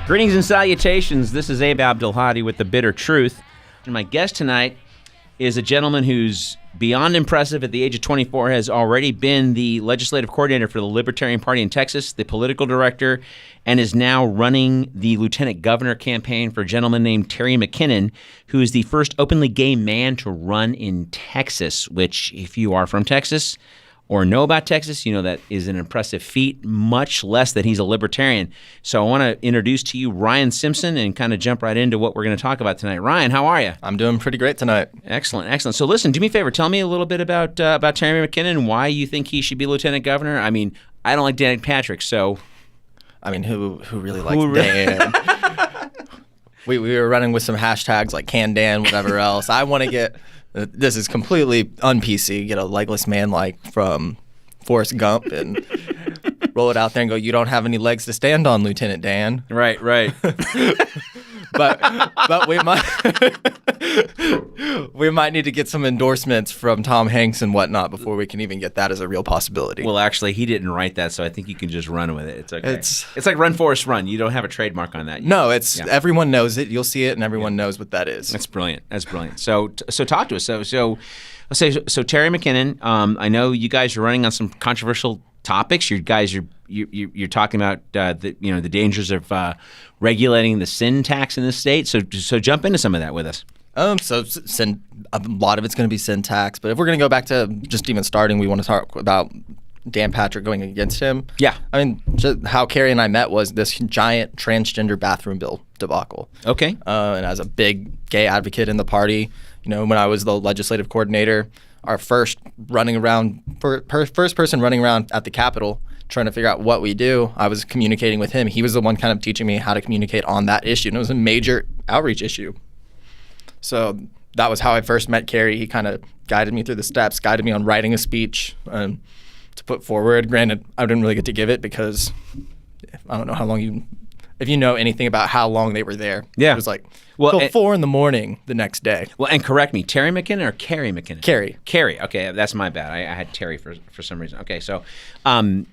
Greetings and salutations. This is Abe Abdelhadi with The Bitter Truth. And my guest tonight is a gentleman who's beyond impressive. At the age of 24, has already been the legislative coordinator for the Libertarian Party in Texas, the political director, and is now running the lieutenant governor campaign for a gentleman named Kerry McKennon, who is the first openly gay man to run in Texas, which, if you are from Texas or know about Texas, you know that is an impressive feat, much less that he's a libertarian. So I want to introduce to you Ryan Simpson and kind of jump right into what we're going to talk about tonight. Ryan, how are you? I'm doing pretty great tonight. Excellent, excellent. So listen, do me a favor. Tell me a little bit about Kerry McKennon, why you think he should be lieutenant governor. I mean, I don't like Dan Patrick, so... I mean, who really likes Dan? We were running with some hashtags like Can Dan, whatever else. I want to get... This is completely un-PC. Get a legless man like from Forrest Gump and roll it out there and go, "You don't have any legs to stand on, Lieutenant Dan." Right. But we might need to get some endorsements from Tom Hanks and whatnot before we can even get that as a real possibility. Well, actually, he didn't write that, so I think you can just run with it. It's okay. It's like Run Forrest Run. You don't have a trademark on that. No, everyone knows it. You'll see it, and everyone knows what that is. That's brilliant. That's brilliant. So talk to us. So Kerry McKennon. I know you guys are running on some controversial topics. You're talking about the dangers of regulating the sin tax in the state. So jump into some of that with us. So sin, a lot of it's going to be sin tax, but if we're going to go back to just even starting, we want to talk about Dan Patrick going against him. Yeah. I mean, just how Kerry and I met was this giant transgender bathroom bill debacle. Okay. And as a big gay advocate in the party, when I was the legislative coordinator, our first person running around at the Capitol trying to figure out what we do, I was communicating with him. He was the one kind of teaching me how to communicate on that issue, and it was a major outreach issue. So that was how I first met Kerry. He kind of guided me through the steps, guided me on writing a speech to put forward. Granted, I didn't really get to give it because I don't know how long if you know anything about how long they were there. Yeah. It was like 4 a.m. the next day. Well, and correct me, Terry McKennon or Kerry McKennon? Kerry. Okay, that's my bad. I had Terry for some reason. Okay, so and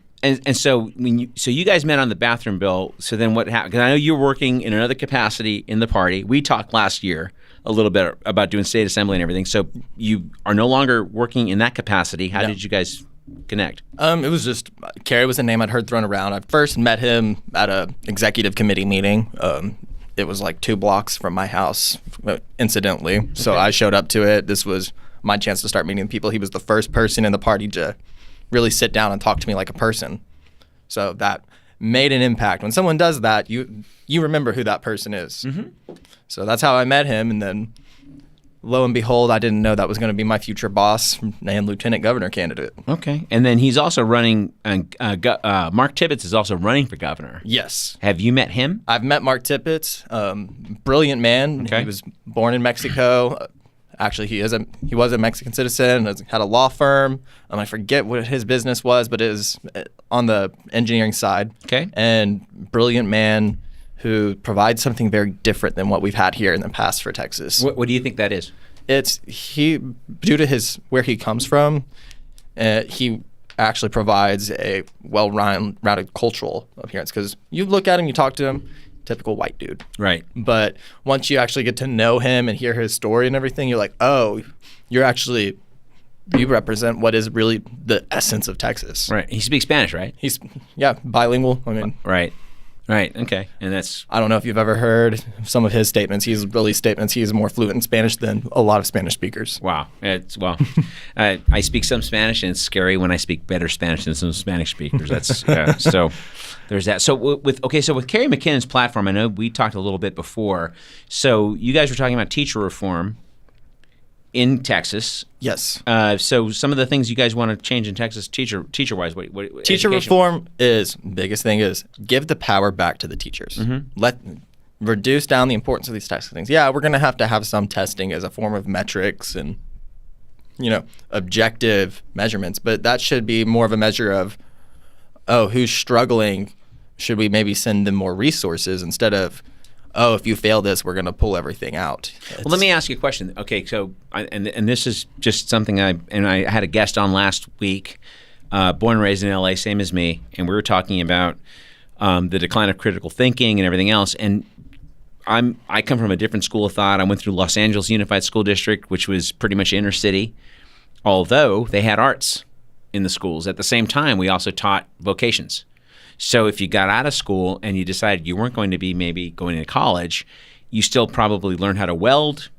so you guys met on the bathroom bill. So then what happened? Because I know you're working in another capacity in the party. We talked last year a little bit about doing state assembly and everything. So you are no longer working in that capacity. How did you guys connect? It was just Kerry was a name I'd heard thrown around. I first met him at a executive committee meeting. It was like 2 blocks from my house, incidentally. Okay. So I showed up to it. This was my chance to start meeting people. He was the first person in the party to really sit down and talk to me like a person. So that made an impact. When someone does that, you remember who that person is. Mm-hmm. So that's how I met him, and then lo and behold, I didn't know that was going to be my future boss and lieutenant governor candidate. Okay. And then he's also running, Mark Tibbetts is also running for governor. Yes. Have you met him? I've met Mark Tibbetts, brilliant man. Okay. He was born in Mexico. Actually, he was a Mexican citizen, had a law firm. I forget what his business was, but it was on the engineering side. Okay. And brilliant man who provides something very different than what we've had here in the past for Texas. What do you think that is? It's due to where he comes from, he actually provides a well-rounded cultural appearance. Because you look at him, you talk to him, typical white dude. Right. But once you actually get to know him and hear his story and everything, you're like, oh, you represent what is really the essence of Texas. Right. He speaks Spanish, right? He's bilingual. Right. Okay. And that's... I don't know if you've ever heard some of his statements. He's more fluent in Spanish than a lot of Spanish speakers. Wow. I speak some Spanish, and it's scary when I speak better Spanish than some Spanish speakers. That's so there's that. So with Kerry McKennon's platform, I know we talked a little bit before. So you guys were talking about teacher reform in Texas. Yes. So some of the things you guys want to change in Texas, teacher-wise, what teacher reform is biggest thing is give the power back to the teachers. Mm-hmm. Reduce down the importance of these types of things. Yeah, we're going to have some testing as a form of metrics and objective measurements, but that should be more of a measure of, who's struggling? Should we maybe send them more resources instead of, if you fail this, we're going to pull everything out. Well, let me ask you a question. Okay, so and this is just something I had a guest on last week, born and raised in L.A., same as me, and we were talking about the decline of critical thinking and everything else. And I come from a different school of thought. I went through Los Angeles Unified School District, which was pretty much inner city, although they had arts in the schools. At the same time, we also taught vocations. So if you got out of school and you decided you weren't going to be maybe going to college, you still probably learned how to weld,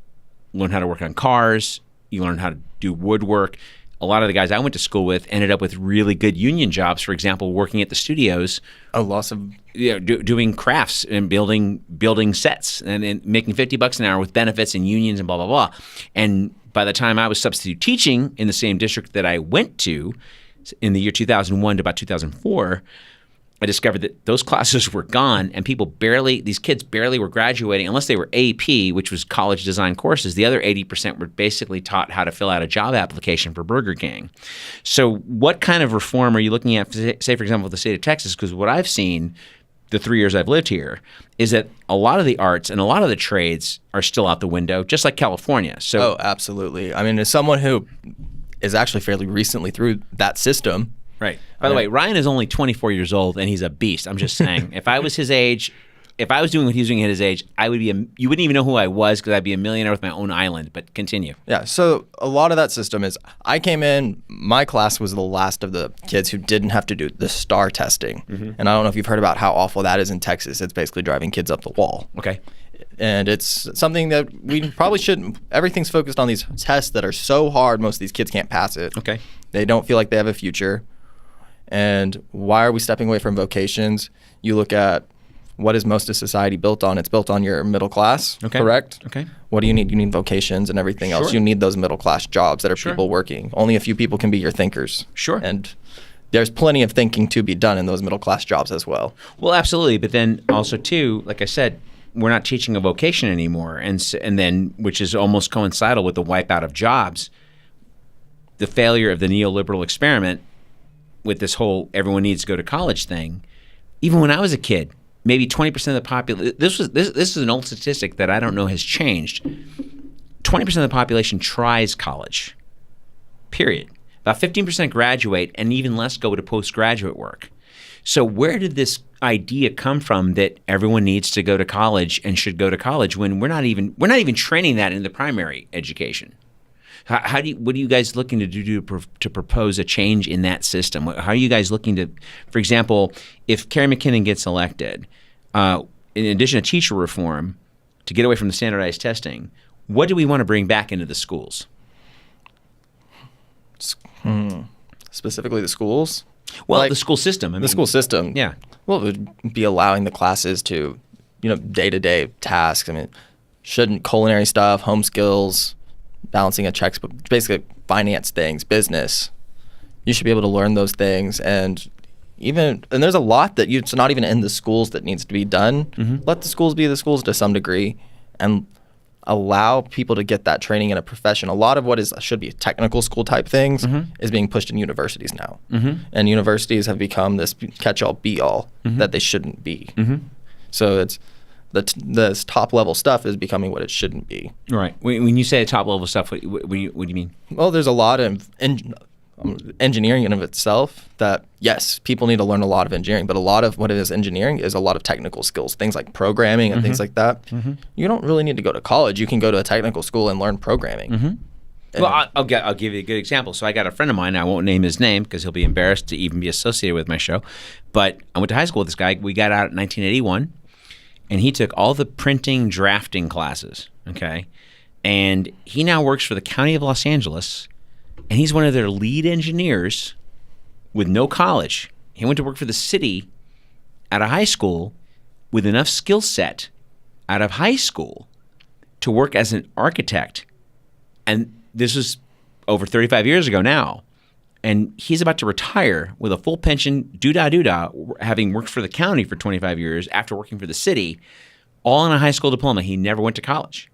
learn how to work on cars, you learn how to do woodwork. A lot of the guys I went to school with ended up with really good union jobs, for example, working at the studios. Doing crafts and building sets and making $50 an hour with benefits and unions and blah, blah, blah. And by the time I was substitute teaching in the same district that I went to in the year 2001 to about 2004, I discovered that those classes were gone and these kids barely were graduating unless they were AP, which was college design courses. The other 80% were basically taught how to fill out a job application for Burger King. So what kind of reform are you looking at, say, for example, the state of Texas? Because what I've seen the 3 years I've lived here is that a lot of the arts and a lot of the trades are still out the window, just like California. So, absolutely. I mean, as someone who is actually fairly recently through that system. Right. By the way, Ryan is only 24 years old, and he's a beast. I'm just saying, if I was his age, if I was doing what he was doing at his age, you wouldn't even know who I was because I'd be a millionaire with my own island. But continue. Yeah. So a lot of that system is I came in, my class was the last of the kids who didn't have to do the STAR testing. Mm-hmm. And I don't know if you've heard about how awful that is in Texas. It's basically driving kids up the wall. Okay. And it's something that we probably shouldn't. Everything's focused on these tests that are so hard, most of these kids can't pass it. Okay. They don't feel like they have a future. And why are we stepping away from vocations? You look at what is most of society built on? It's built on your middle class, correct? Okay. What do you need? You need vocations and everything else. You need those middle class jobs that are people working. Only a few people can be your thinkers. Sure. And there's plenty of thinking to be done in those middle class jobs as well. Well, absolutely. But then also too, like I said, we're not teaching a vocation anymore, and then which is almost coincidental with the wipeout of jobs, the failure of the neoliberal experiment with this whole everyone needs to go to college thing. Even when I was a kid, maybe 20% of the population, this is an old statistic that I don't know has changed. 20% of the population tries college, period. About 15% graduate, and even less go to postgraduate work. So where did this idea come from that everyone needs to go to college and should go to college when we're not even training that in the primary education? What are you guys looking to do to propose a change in that system? How are you guys looking to, for example, if Kerry McKennon gets elected, in addition to teacher reform, to get away from the standardized testing, what do we want to bring back into the schools? Specifically the schools? Well, the school system. The school system. Yeah. Well, it would be allowing the classes to, day-to-day tasks. I mean, shouldn't culinary stuff, home skills, balancing a checkbook, basically finance things, business. You should be able to learn those things, and there's a lot that it's not even in the schools that needs to be done. Mm-hmm. Let the schools be the schools to some degree, and allow people to get that training in a profession. A lot of what should be technical school type things is being pushed in universities now, and universities have become this catch-all, be-all that they shouldn't be. So it's the top level stuff is becoming what it shouldn't be. Right. When you say top level stuff, what do you mean? Well, there's a lot of engineering in of itself that, yes, people need to learn a lot of engineering, but a lot of what it is engineering is a lot of technical skills, things like programming and things like that. You don't really need to go to college. You can go to a technical school and learn programming. Well, I'll give you a good example. So I got a friend of mine, I won't name his name because he'll be embarrassed to even be associated with my show, but I went to high school with this guy. We got out in 1981. And he took all the printing drafting classes, okay? And he now works for the County of Los Angeles, and he's one of their lead engineers with no college. He went to work for the city at a high school with enough skill set out of high school to work as an architect. And this was over 35 years ago now. And he's about to retire with a full pension, doo-dah, having worked for the county for 25 years after working for the city, all on a high school diploma. He never went to college.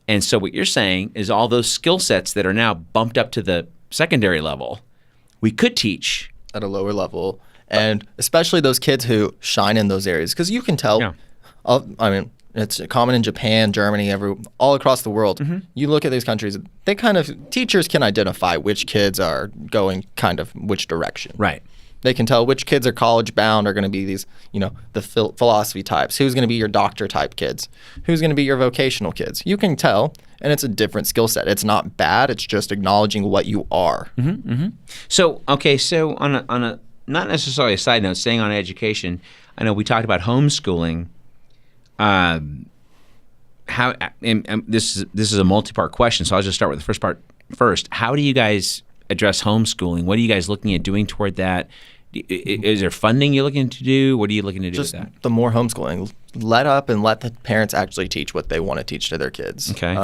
And so what you're saying is all those skill sets that are now bumped up to the secondary level, we could teach at a lower level. And especially those kids who shine in those areas. Because you can tell, it's common in Japan, Germany, all across the world. You look at these countries, teachers can identify which kids are going kind of which direction. Right. They can tell which kids are college bound are going to be these, the philosophy types. Who's going to be your doctor type kids? Who's going to be your vocational kids? You can tell, and it's a different skill set. It's not bad. It's just acknowledging what you are. Mm-hmm, mm-hmm. So on a not necessarily a side note, staying on education, I know we talked about homeschooling. This is a multi-part question, so I'll just start with the first part first. How do you guys address homeschooling? What are you guys looking at doing toward that? Is there funding you're looking to do? What are you looking to do with that? The more homeschooling. Let the parents actually teach what they want to teach to their kids. Okay.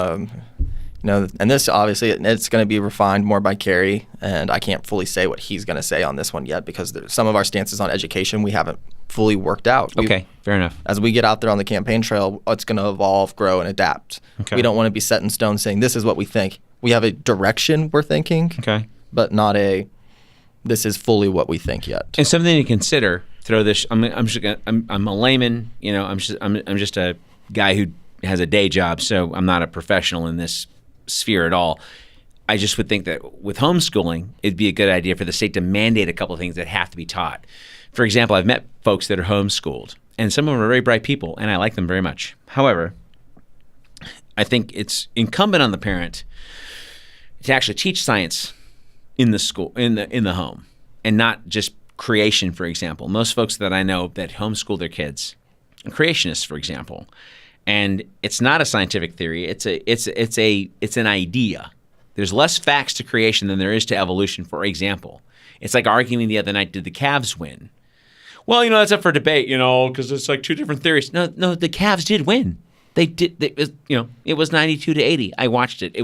And this obviously it's going to be refined more by Kerry, and I can't fully say what he's going to say on this one yet because some of our stances on education we haven't fully worked out. Okay, fair enough. As we get out there on the campaign trail, it's going to evolve, grow, and adapt. Okay. We don't want to be set in stone saying this is what we think. We have a direction we're thinking, okay, but not this is fully what we think yet. And something to consider. Throw this. I'm a layman. I'm just a guy who has a day job, so I'm not a professional in this sphere at all. I just would think that with homeschooling, it'd be a good idea for the state to mandate a couple of things that have to be taught. For example, I've met folks that are homeschooled, and some of them are very bright people, and I like them very much. However, I think it's incumbent on the parent to actually teach science in the school, in the home, and not just creation, for example. Most folks that I know that homeschool their kids, creationists, for example, and it's not a scientific theory. It's an idea. There's less facts to creation than there is to evolution, for example. It's like arguing the other night, did the Cavs win? Well, that's up for debate, because it's like two different theories. No, the Cavs did win. They did. It was 92-80. I watched it.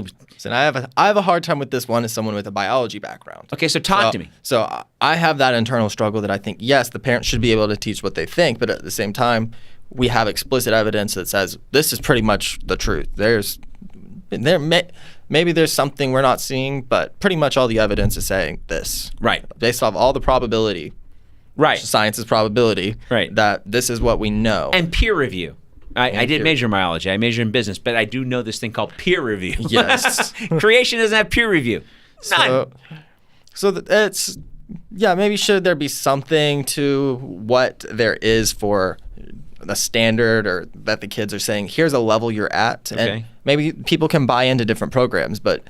And I have a hard time with this one as someone with a biology background. Okay, so talk to me. So I have that internal struggle that I think, yes, the parents should be able to teach what they think, but at the same time, we have explicit evidence that says this is pretty much the truth. Maybe there's something we're not seeing, but pretty much all the evidence is saying this. Right. Based off all the probability. Right. Science's probability. Right. That this is what we know. And peer review. I did major in biology. I major in business, but I do know this thing called peer review. Yes. Creation doesn't have peer review. None. Maybe should there be something to what there is for the standard or that the kids are saying, here's a level you're at. Okay. And maybe people can buy into different programs, but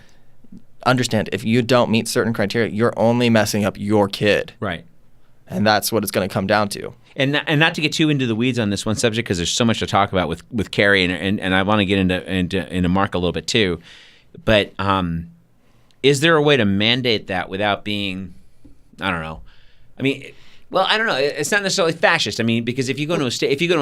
understand if you don't meet certain criteria, you're only messing up your kid. Right. And that's what it's going to come down to. And not to get too into the weeds on this one subject because there's so much to talk about with Kerry and I want to get into Mark a little bit too. But is there a way to mandate that without being, I don't know. I mean, well, I don't know. It's not necessarily fascist. I mean, because if you go to a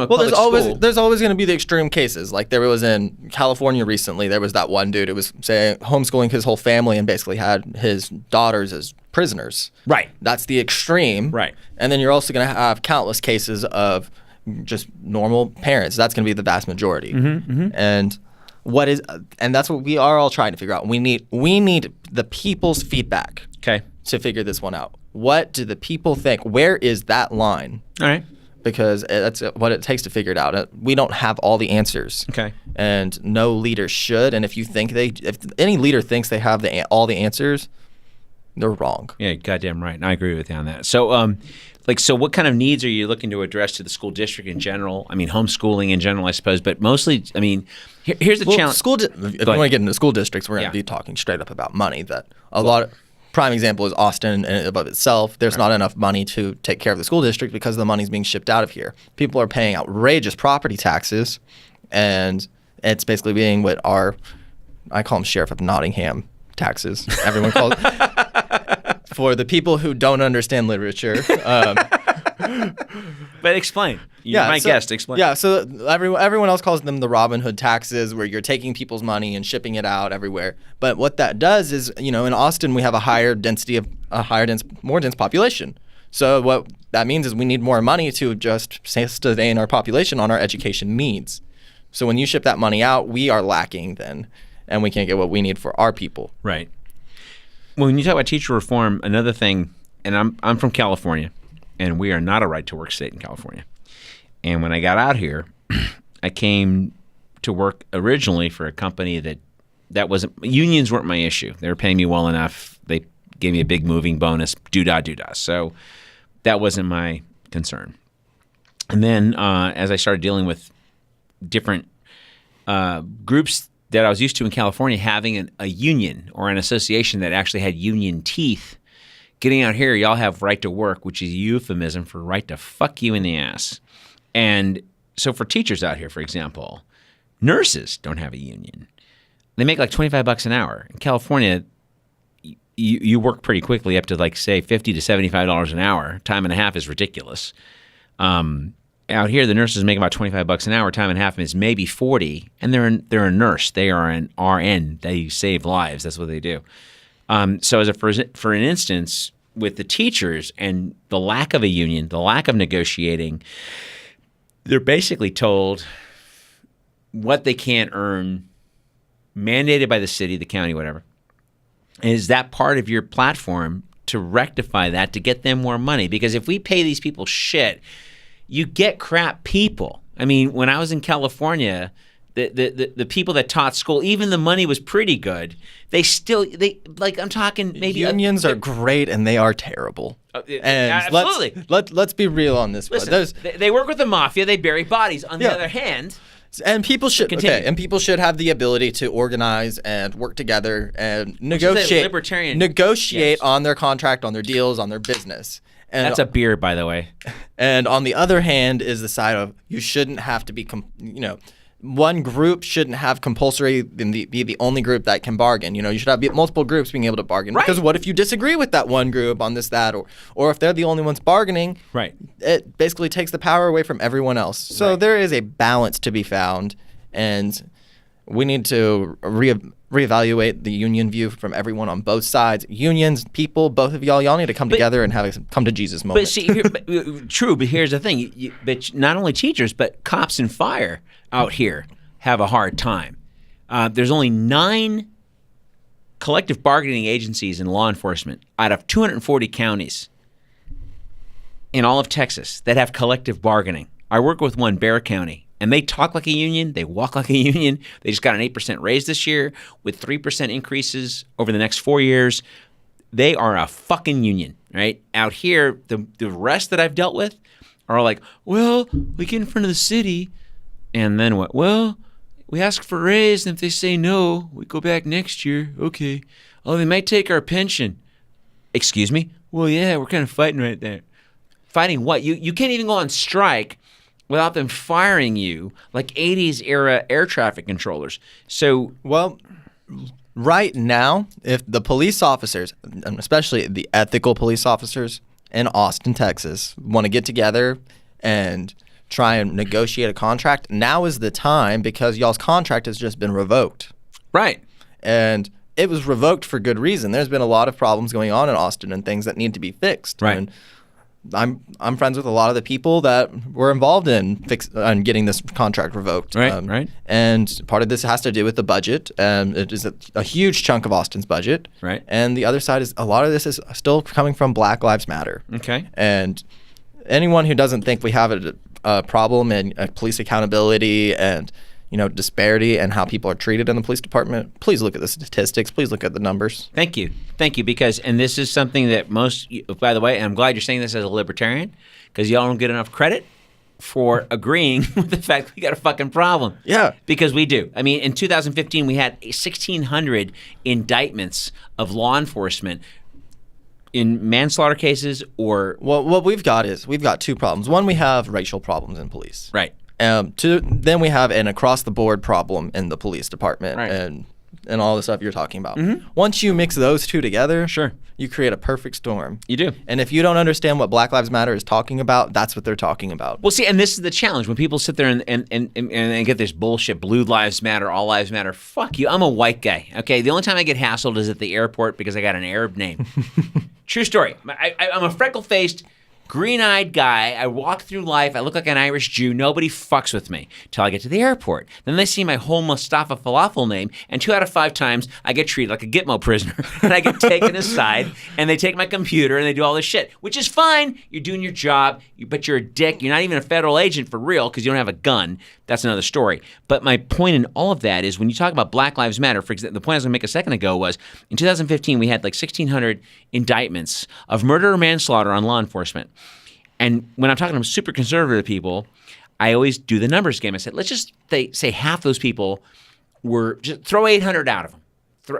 public school, there's always going to be the extreme cases. Like there was in California recently, there was that one dude who was saying homeschooling his whole family and basically had his daughters as prisoners. Right. That's the extreme. Right. And then you're also going to have countless cases of just normal parents. That's going to be the vast majority. Mm-hmm, mm-hmm. And that's what we are all trying to figure out. We need the people's feedback. Okay. To figure this one out. What do the people think? Where is that line? All right. Because that's what it takes to figure it out. We don't have all the answers. Okay. And no leader should. And if any leader thinks they have all the answers, they're wrong. Yeah, goddamn right. And I agree with you on that. So, so what kind of needs are you looking to address to the school district in general? I mean, homeschooling in general, I suppose, but mostly, I mean, here's the challenge. If you want to get into school districts, we're going to be talking straight up about money. Prime example is Austin in and of itself. There's not enough money to take care of the school district because the money's being shipped out of here. People are paying outrageous property taxes, and it's basically being what I call them Sheriff of Nottingham taxes. Everyone calls for the people who don't understand literature. But explain. You're my guest. Explain. Yeah, so everyone else calls them the Robin Hood taxes, where you're taking people's money and shipping it out everywhere. But what that does is, in Austin we have more dense population. So what that means is we need more money to just sustain our population on our education needs. So when you ship that money out, we are lacking then, and we can't get what we need for our people. Right. When you talk about teacher reform, another thing, and I'm from California, and we are not a right-to-work state in California. And when I got out here, I came to work originally for a company that wasn't – unions weren't my issue. They were paying me well enough. They gave me a big moving bonus, doo-dah. So that wasn't my concern. And then as I started dealing with different groups that I was used to in California, having a union or an association that actually had union teeth, getting out here, y'all have right to work, which is a euphemism for right to fuck you in the ass. And so for teachers out here, for example, nurses don't have a union. They make like $25 an hour. In California, you work pretty quickly up to like, say, $50 to $75 an hour. Time and a half is ridiculous. Out here, the nurses make about $25 an hour. Time and a half is maybe $40, and they're a nurse. They are an RN. They save lives. That's what they do. So for an instance, with the teachers and the lack of a union, the lack of negotiating, they're basically told what they can't earn, mandated by the city, the county, whatever. Is that part of your platform to rectify that, to get them more money? Because if we pay these people shit, you get crap people. I mean, when I was in California, the people that taught school, even the money was pretty good. I'm talking maybe unions are great and they are terrible. And absolutely. Let's be real on this. Listen, they work with the mafia. They bury bodies. On the other hand, and people should have the ability to organize and work together and negotiate on their contract, on their deals, on their business. And that's a beer, by the way. And on the other hand is the side of you shouldn't have to be, one group shouldn't have compulsory be the only group that can bargain. You should have multiple groups being able to bargain. Right. Because what if you disagree with that one group on this, that, or if they're the only ones bargaining? Right. It basically takes the power away from everyone else. So there is a balance to be found, and we need to reevaluate the union view from everyone on both sides. Unions, people, both of y'all need to come together and have a come to Jesus moment. But see, true. But here's the thing: but not only teachers, but cops and fire out here have a hard time. There's only 9 collective bargaining agencies in law enforcement out of 240 counties in all of Texas that have collective bargaining. I work with one, Bexar County. And they talk like a union. They walk like a union. They just got an 8% raise this year with 3% increases over the next 4 years. They are a fucking union, right? Out here, the rest that I've dealt with are like, well, we get in front of the city, and then what? Well, we ask for a raise, and if they say no, we go back next year. Okay. Oh, they might take our pension. Excuse me? Well, yeah, we're kind of fighting right there. Fighting what? You can't even go on strike without them firing you like 80s era air traffic controllers. So, well, right now, if the police officers, and especially the ethical police officers in Austin, Texas, want to get together and try and negotiate a contract, now is the time, because y'all's contract has just been revoked. Right. And it was revoked for good reason. There's been a lot of problems going on in Austin and things that need to be fixed. Right. And I'm friends with a lot of the people that were involved in getting this contract revoked. Right, right. And part of this has to do with the budget. It is a huge chunk of Austin's budget. Right. And the other side is a lot of this is still coming from Black Lives Matter. Okay. And anyone who doesn't think we have a problem in police accountability and disparity and how people are treated in the police department, please look at the statistics. Please look at the numbers. Thank you. Because, and this is something that by the way, and I'm glad you're saying this as a libertarian, because y'all don't get enough credit for agreeing with the fact that we got a fucking problem. Yeah. Because we do. I mean, in 2015, we had 1,600 indictments of law enforcement in manslaughter cases or... Well, what we've got 2 problems. One, we have racial problems in police. Right. Two, then we have an across-the-board problem in the police department, right, and all the stuff you're talking about. Mm-hmm. Once you mix those 2 together, sure, you create a perfect storm. You do. And if you don't understand what Black Lives Matter is talking about, that's what they're talking about. Well, see, and this is the challenge. When people sit there and get this bullshit, Blue Lives Matter, All Lives Matter, fuck you. I'm a white guy, okay? The only time I get hassled is at the airport because I got an Arab name. True story. I'm a freckle-faced, green-eyed guy. I walk through life. I look like an Irish Jew. Nobody fucks with me till I get to the airport. Then they see my whole Mustafa Falafel name, and 2 out of 5 times I get treated like a Gitmo prisoner. And I get taken aside, and they take my computer, and they do all this shit, which is fine. You're doing your job, but you're a dick. You're not even a federal agent for real because you don't have a gun. that's another story. But my point in all of that is when you talk about Black Lives Matter, for example, the point I was going to make a second ago was in 2015 we had like 1,600 indictments of murder or manslaughter on law enforcement. And when I'm talking to super conservative people, I always do the numbers game. I said, let's just say half those people were, just throw 800 out of them.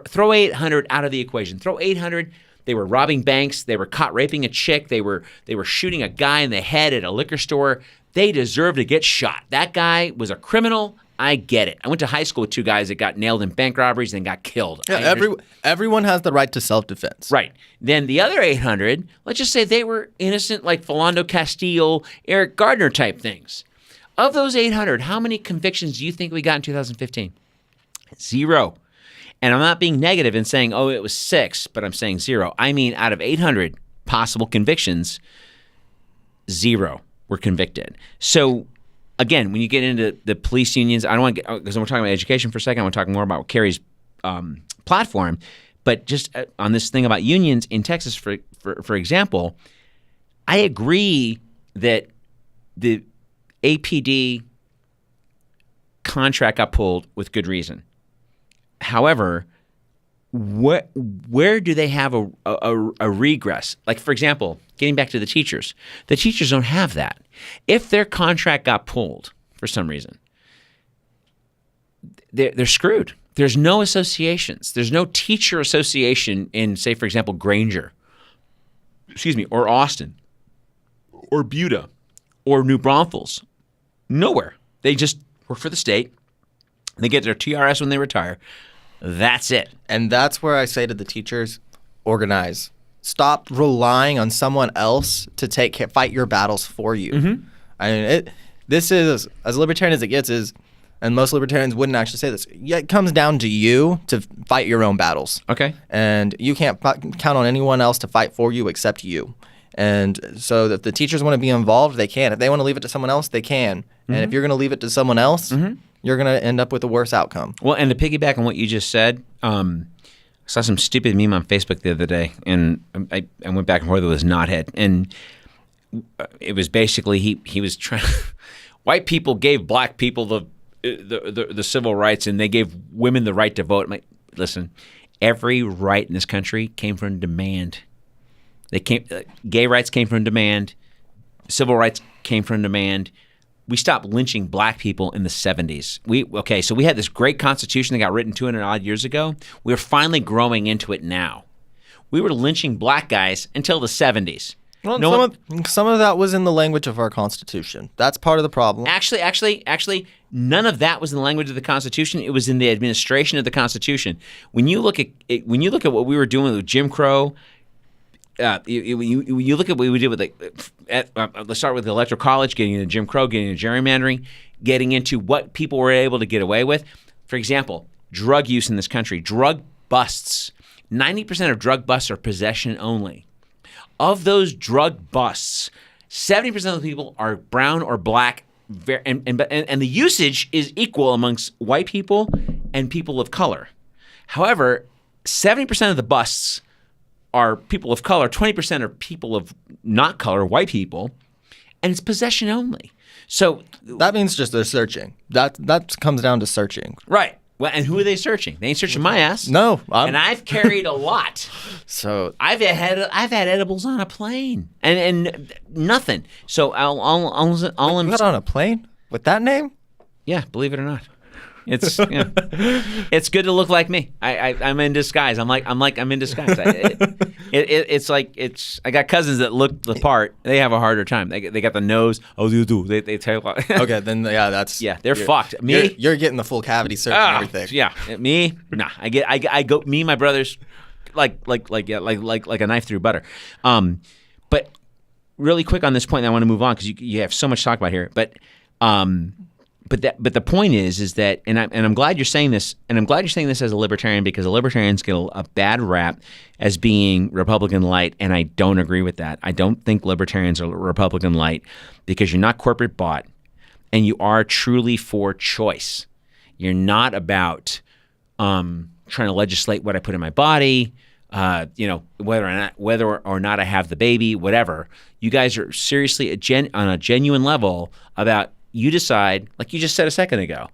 Throw 800 out of the equation. Throw 800. They were robbing banks. They were caught raping a chick. They were shooting a guy in the head at a liquor store. They deserve to get shot. That guy was a criminal. I get it. I went to high school with two guys that got nailed in bank robberies and got killed. Yeah, everyone has the right to self-defense. Right. Then the other 800, let's just say they were innocent, like Philando Castile, Eric Gardner type things. Of those 800, how many convictions do you think we got in 2015? 0. And I'm not being negative in saying, oh, it was 6, but I'm saying 0. I mean, out of 800 possible convictions, 0 were convicted. So, again, when you get into the police unions, I don't want to get, because we're talking about education for a second, I want to talk more about Kerry's platform. But just on this thing about unions in Texas, for example, I agree that the APD contract got pulled with good reason. However, where do they have a regress? Like, for example, getting back to the teachers don't have that. If their contract got pulled for some reason, they're screwed. There's no associations. There's no teacher association in, say, for example, Granger, or Austin, or Buda, or New Braunfels. Nowhere. They just work for the state. They get their TRS when they retire. That's it. And that's where I say to the teachers, organize. Stop relying on someone else to fight your battles for you. Mm-hmm. I mean, this is, as libertarian as it gets, and most libertarians wouldn't actually say this, it comes down to you to fight your own battles. Okay. And you can't count on anyone else to fight for you except you. And so if the teachers want to be involved, they can. If they want to leave it to someone else, they can. Mm-hmm. And if you're going to leave it to someone else, you're going to end up with a worse outcome. Well, and to piggyback on what you just said, I saw some stupid meme on Facebook the other day, and I went back and forth with this knothead, and it was basically he was trying. White people gave black people the civil rights, and they gave women the right to vote. I'm like, listen, every right in this country came from demand. Gay rights came from demand. Civil rights came from demand. We stopped lynching black people in the 70s. So we had this great constitution that got written 200 odd years ago. We're finally growing into it now. We were lynching black guys until the 70s. Well, some of that was in the language of our Constitution. That's part of the problem. Actually, none of that was in the language of the Constitution. It was in the administration of the Constitution. When you look at what we were doing with Jim Crow, you look at what we did with let's start with the Electoral College, getting into Jim Crow, getting into gerrymandering, getting into what people were able to get away with. For example, drug use in this country, drug busts. 90% of drug busts are possession only. Of those drug busts, 70% of the people are brown or black, and the usage is equal amongst white people and people of color. However, 70% of the busts are people of color, 20% are people of not color, white people, and it's possession only. So that means just they're searching. That comes down to searching. Right. Well, and who are they searching? They ain't searching my ass. No. And I've carried a lot. So I've had edibles on a plane and nothing. So you got on a plane with that name? Yeah, believe it or not. It's it's good to look like me. I'm in disguise. I'm in disguise. I got cousins that look the part. They have a harder time. They got the nose. Oh, you do. They tell you. Okay, then that's they're fucked. Me, you're getting the full cavity search and everything. Yeah, me, nah. I go. Me, and my brothers, like a knife through butter. But really quick on this point, I want to move on because you have so much to talk about here. But the point is that, and I'm glad you're saying this, and I'm glad you're saying this as a libertarian, because libertarians get a bad rap as being Republican light, and I don't agree with that. I don't think libertarians are Republican light because you're not corporate bought, and you are truly for choice. You're not about trying to legislate what I put in my body, whether or not I have the baby, whatever. You guys are seriously on a genuine level about you decide, like you just said a second ago,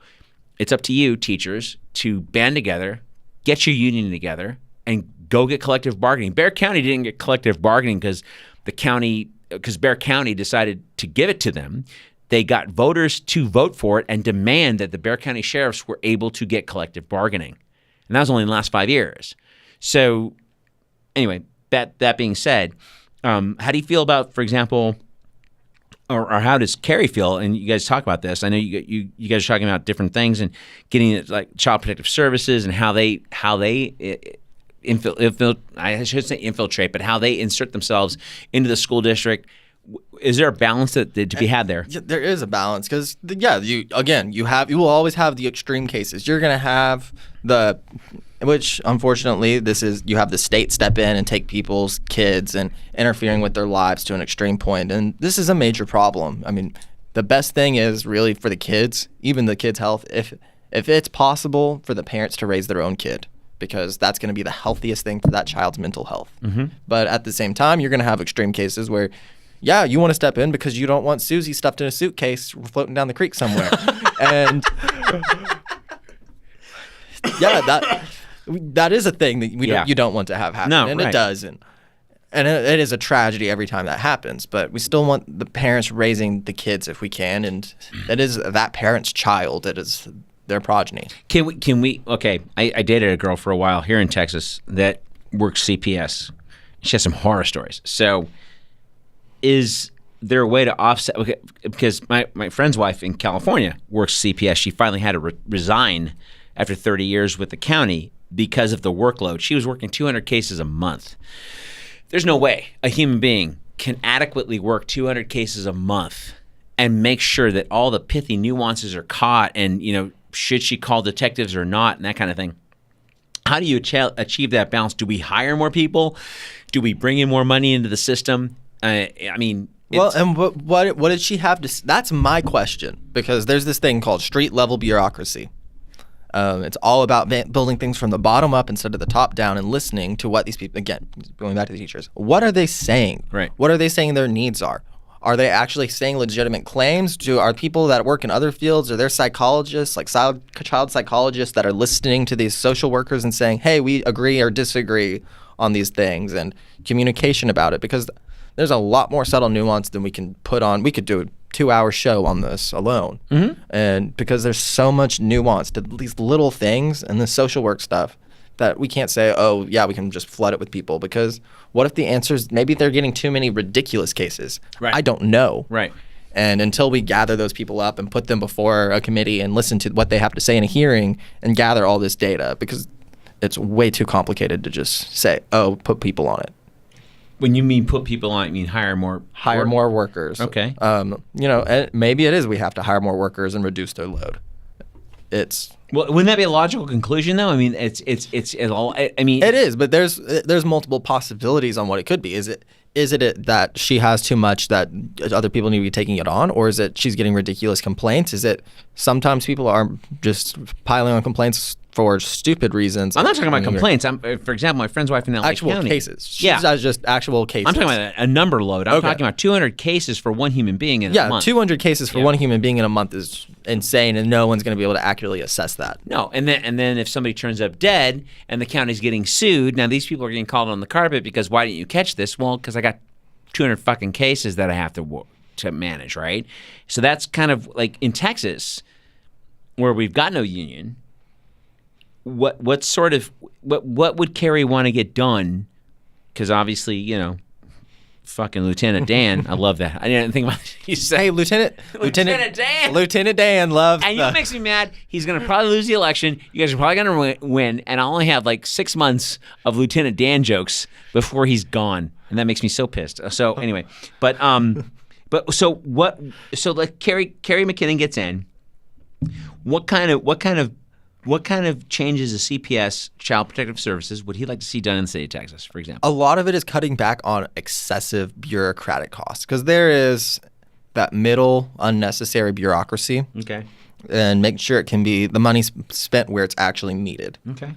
it's up to you, teachers, to band together, get your union together, and go get collective bargaining. Bexar County didn't get collective bargaining because Bexar County decided to give it to them. They got voters to vote for it and demand that the Bexar County sheriffs were able to get collective bargaining. And that was only in the last 5 years. So anyway, that being said, how do you feel about, for example, or how does Kerry feel? And you guys talk about this. I know you guys are talking about different things and getting like child protective services and how they infiltrate, but how they insert themselves into the school district. Is there a balance to be had there? Yeah, there is a balance because you will always have the extreme cases. You're going to have which unfortunately you have the state step in and take people's kids and interfering with their lives to an extreme point, and this is a major problem. I mean, the best thing is really for the kids, even the kids' health, if it's possible for the parents to raise their own kid, because that's going to be the healthiest thing for that child's mental health. Mm-hmm. But at the same time, you're going to have extreme cases where you want to step in because you don't want Susie stuffed in a suitcase floating down the creek somewhere. And that is a thing that you don't want to have happen. No, and right. It does. And it is a tragedy every time that happens. But we still want the parents raising the kids if we can. And it is that parent's child. It is their progeny. Can we? Okay, I dated a girl for a while here in Texas that works CPS. She has some horror stories. So is there a way to offset? Okay, because my friend's wife in California works CPS. She finally had to resign after 30 years with the county because of the workload. She was working 200 cases a month. There's no way a human being can adequately work 200 cases a month and make sure that all the pithy nuances are caught and, should she call detectives or not and that kind of thing. How do you achieve that balance? Do we hire more people? Do we bring in more money into the system? And what did she have to? That's my question, because there's this thing called street level bureaucracy. It's all about building things from the bottom up instead of the top down, and listening to what these people, again, going back to the teachers, what are they saying? Right. What are they saying their needs are? Are they actually saying legitimate claims? Are people that work in other fields, or they're psychologists, like child psychologists, that are listening to these social workers and saying, hey, we agree or disagree on these things, and communication about it? Because there's a lot more subtle nuance than we can put on. We could do a 2-hour show on this alone. Mm-hmm. And because there's so much nuance to these little things and the social work stuff that we can't say, oh, yeah, we can just flood it with people. Because what if the answer is maybe they're getting too many ridiculous cases? Right. I don't know. Right. And until we gather those people up and put them before a committee and listen to what they have to say in a hearing and gather all this data, because it's way too complicated to just say, oh, put people on it. When you mean put people on, you mean hire more workers. Okay. Maybe it is we have to hire more workers and reduce their load. Well, wouldn't that be a logical conclusion, though? I mean, it is, but there's multiple possibilities on what it could be. Is it that she has too much that other people need to be taking it on, or is it she's getting ridiculous complaints? Is it sometimes people are just piling on complaints for stupid reasons? I'm not talking about complaints. For example, my friend's wife in LA County. Actual cases. She does just actual cases. I'm talking about a number load. I'm talking about 200 cases for one human being in a month. 200 cases for one human being in a month is insane, and no one's going to be able to accurately assess that. No, and then if somebody turns up dead and the county's getting sued, now these people are getting called on the carpet because why didn't you catch this? Well, because I got 200 fucking cases that I have to manage, right? So that's kind of like in Texas, where we've got no union. What would Kerry want to get done? Because obviously, fucking Lieutenant Dan, I love that. I didn't think about it. You say, hey, Lieutenant Dan. Lieutenant Dan loves. And you know what makes me mad? He's gonna probably lose the election. You guys are probably gonna win, and I'll only have like 6 months of Lieutenant Dan jokes before he's gone, and that makes me so pissed. So anyway, but so what? So like Kerry McKennon gets in. What kind of changes to CPS, Child Protective Services, would he like to see done in the state of Texas, for example? A lot of it is cutting back on excessive bureaucratic costs, because there is that middle unnecessary bureaucracy. Okay. And making sure it can be the money's spent where it's actually needed. Okay.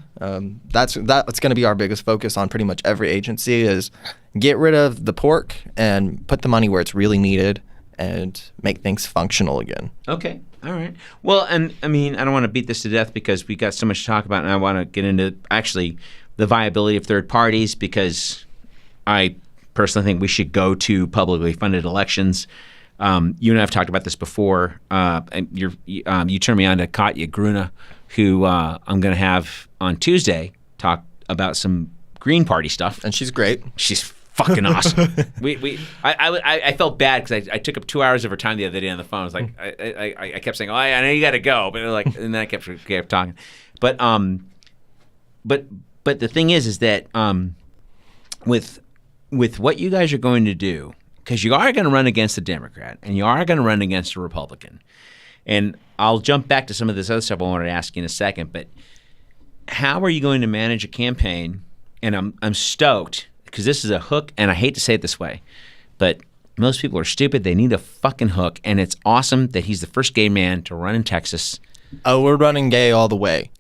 That's going to be our biggest focus on pretty much every agency, is get rid of the pork and put the money where it's really needed, and make things functional again. Okay. All right. Well, and I mean, I don't want to beat this to death because we got so much to talk about, and I want to get into actually the viability of third parties, because I personally think we should go to publicly funded elections. You and I have talked about this before. And you turned me on to Katya Gruna, who I'm going to have on Tuesday talk about some Green Party stuff. And she's great. She's fucking awesome. I felt bad because I took up 2 hours of her time the other day on the phone. I was like, I kept saying, "Oh, I know you got to go," but like, and then I kept talking. But the thing is that with what you guys are going to do, because you are going to run against a Democrat and you are going to run against a Republican, and I'll jump back to some of this other stuff I wanted to ask you in a second. But how are you going to manage a campaign? And I'm stoked, because this is a hook, and I hate to say it this way, but most people are stupid. They need a fucking hook, and it's awesome that he's the first gay man to run in Texas. Oh, we're running gay all the way.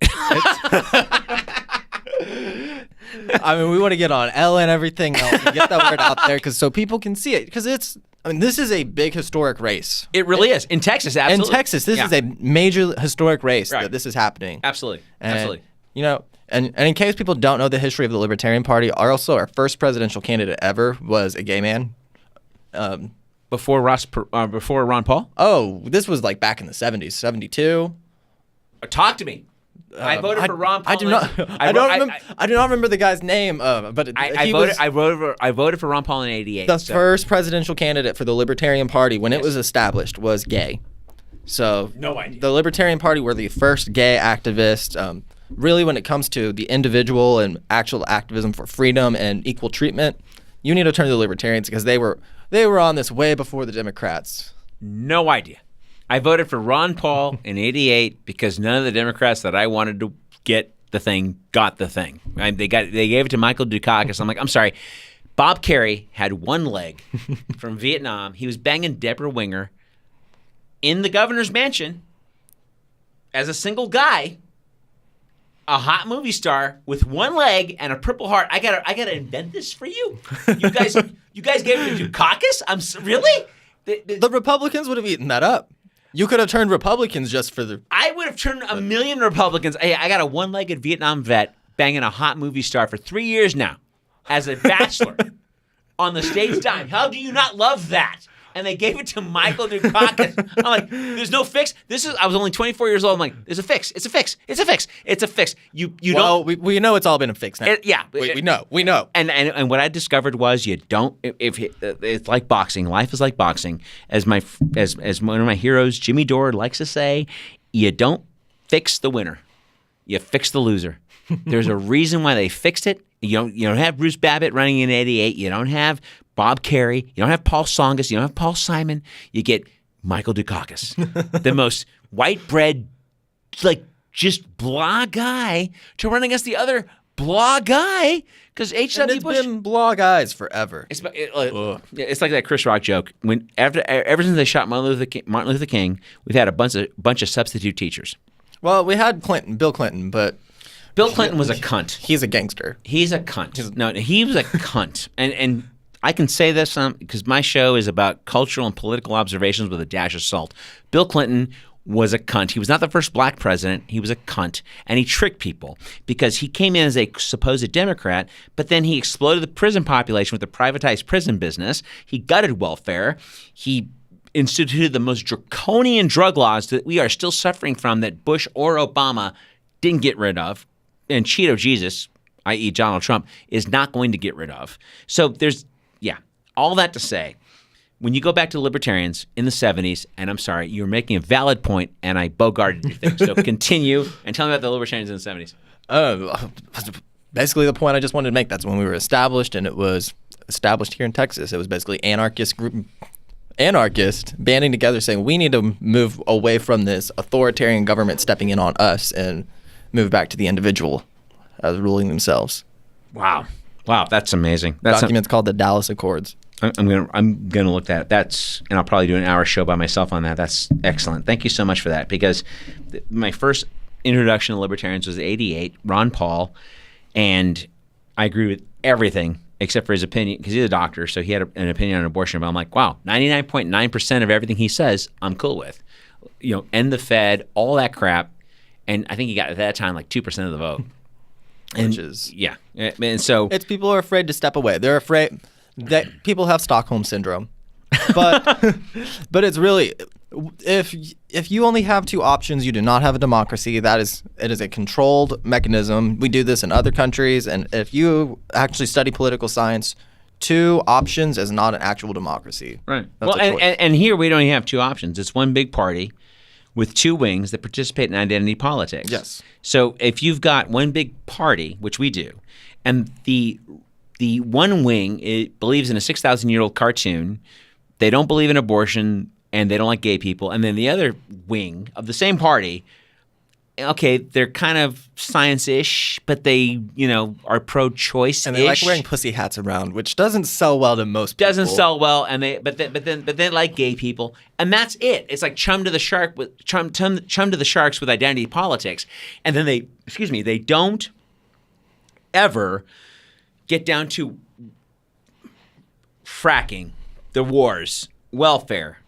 I mean, we want to get on Ellen and everything else and get that word out there so people can see it. Because this is a big historic race. It really is. In Texas, absolutely. In Texas, this is a major historic race that this is happening. Absolutely. And, absolutely. You know, and in case people don't know the history of the Libertarian Party, our first presidential candidate ever was a gay man. Before Ron Paul? Oh, this was like back in the 70s, 72. Talk to me. I voted for Ron Paul. I do not. I do not remember the guy's name. But I voted for Ron Paul in '88. The first presidential candidate for the Libertarian Party when it was established was gay. So no idea. The Libertarian Party were the first gay activists. Really, when it comes to the individual and actual activism for freedom and equal treatment, you need to turn to the Libertarians, because they were on this way before the Democrats. No idea. I voted for Ron Paul in '88 because none of the Democrats that I wanted to get the thing got the thing. They gave it to Michael Dukakis. I'm like, I'm sorry. Bob Kerry had one leg from Vietnam. He was banging Deborah Winger in the governor's mansion as a single guy. A hot movie star with one leg and a Purple Heart. I gotta invent this for you. You guys gave it to Dukakis? Really? The Republicans would have eaten that up. You could have turned Republicans just for the. I would have turned a million Republicans. Hey, I got a one-legged Vietnam vet banging a hot movie star for 3 years now, as a bachelor, on the state's dime. How do you not love that? And they gave it to Michael Dukakis. I'm like, there's no fix. I was only 24 years old. I'm like, there's a fix. It's a fix. It's a fix. It's a fix. We know it's all been a fix now. We know. And what I discovered was it's like boxing. Life is like boxing. As one of my heroes, Jimmy Dore, likes to say, you don't fix the winner. You fix the loser. There's a reason why they fixed it. You don't have Bruce Babbitt running in '88. You don't have Bob Kerry. You don't have Paul Tsongas. You don't have Paul Simon. You get Michael Dukakis, the most white bread, like just blah guy, to run against the other blah guy. Because H.W. Bush. It's been blah guys forever. It's like that Chris Rock joke. Ever since they shot Martin Luther King, we've had a bunch of substitute teachers. Well, we had Bill Clinton, but Bill Clinton was a cunt. He's a gangster. He's a cunt. He was a cunt. And I can say this because my show is about cultural and political observations with a dash of salt. Bill Clinton was a cunt. He was not the first black president. He was a cunt. And he tricked people because he came in as a supposed Democrat, but then he exploded the prison population with the privatized prison business. He gutted welfare. He instituted the most draconian drug laws that we are still suffering from that Bush or Obama didn't get rid of. And Cheeto Jesus, i.e. Donald Trump, is not going to get rid of. So there's, all that to say, when you go back to libertarians in the 70s, and I'm sorry, you were making a valid point, and I bogarted your thing. So continue and tell me about the libertarians in the 70s. Basically the point I just wanted to make, that's when we were established, and it was established here in Texas. It was basically anarchists banding together saying we need to move away from this authoritarian government stepping in on us and move back to the individual as ruling themselves. Wow, that's amazing. Document's called the Dallas Accords. I'm gonna look at it. And I'll probably do an hour show by myself on that. That's excellent. Thank you so much for that, because my first introduction to libertarians was '88, Ron Paul, and I agree with everything except for his opinion, because he's a doctor, so he had an opinion on abortion. But I'm like, wow, 99.9% of everything he says, I'm cool with. End the Fed, all that crap. And I think he got at that time like 2% of the vote. Which is and so it's people are afraid to step away. They're afraid that people have Stockholm syndrome. But but it's really, if you only have two options, you do not have a democracy. It is a controlled mechanism. We do this in other countries, and if you actually study political science, two options is not an actual democracy. Right. That's Well, and here we don't even have two options. It's one big party with two wings that participate in identity politics. Yes. So if you've got one big party, which we do, and the one wing believes in a 6,000-year-old cartoon, they don't believe in abortion, and they don't like gay people, and then the other wing of the same party, okay, they're kind of science-ish, but they, are pro-choice-ish. And they like wearing pussy hats around, which doesn't sell well to most people. Doesn't sell well, and but they like gay people, and that's it. It's like chum to the sharks with identity politics, and then they don't ever get down to fracking, the wars, welfare.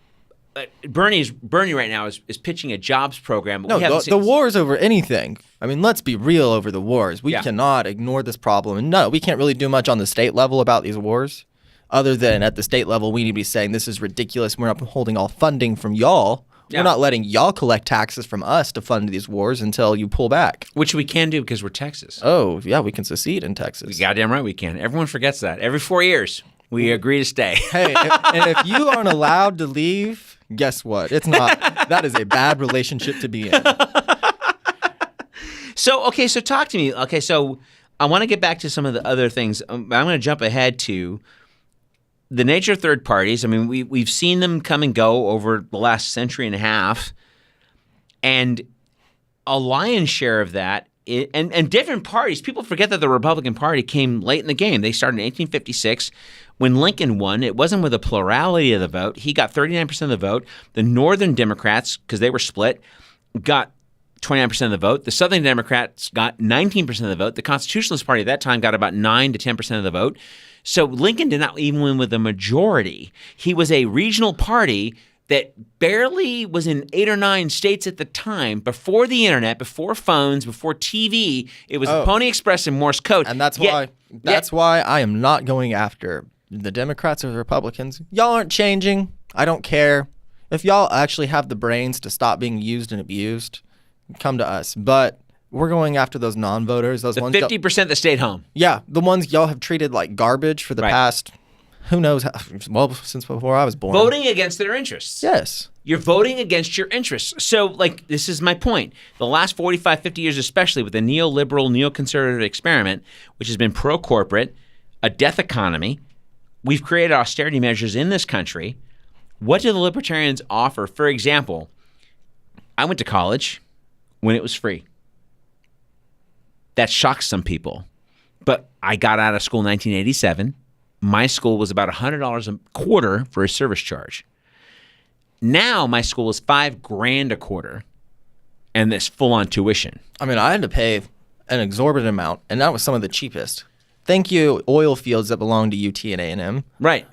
Bernie right now is pitching a jobs program. No, the war is over anything. I mean, let's be real over the wars. We cannot ignore this problem. And no, we can't really do much on the state level about these wars, other than at the state level, we need to be saying this is ridiculous. We're not holding all funding from y'all. Yeah. We're not letting y'all collect taxes from us to fund these wars until you pull back. Which we can do because we're Texas. Oh, yeah, we can secede in Texas. Goddamn right we can. Everyone forgets that. Every 4 years, we agree to stay. Hey, and if you aren't allowed to leave, guess what? It's not. That is a bad relationship to be in. So talk to me. Okay, so I want to get back to some of the other things. I'm going to jump ahead to the nature of third parties. I mean, we've seen them come and go over the last century and a half, and a lion's share of that, and different parties. People forget that the Republican Party came late in the game. They started in 1856. When Lincoln won, it wasn't with a plurality of the vote. He got 39% of the vote. The Northern Democrats, because they were split, got 29% of the vote. The Southern Democrats got 19% of the vote. The Constitutionalist Party at that time got about 9 to 10% of the vote. So Lincoln did not even win with a majority. He was a regional party that barely was in 8 or 9 states at the time, before the internet, before phones, before TV. It was the Pony Express and Morse code. And that's why I am not going after the Democrats or the Republicans. Y'all aren't changing. I don't care. If y'all actually have the brains to stop being used and abused, come to us. But we're going after those non-voters, those ones. 50% that stayed home. Yeah, the ones y'all have treated like garbage for the past, who knows, since before I was born. Voting against their interests. Yes. You're voting against your interests. So, this is my point. The last 45, 50 years, especially with the neoliberal, neoconservative experiment, which has been pro-corporate, a death economy, we've created austerity measures in this country. What do the libertarians offer? For example, I went to college when it was free. That shocks some people. But I got out of school in 1987. My school was about $100 a quarter for a service charge. Now my school is $5,000 a quarter, and this full-on tuition. I mean, I had to pay an exorbitant amount, and that was some of the cheapest. Thank you, oil fields that belong to UT and A&M. Right.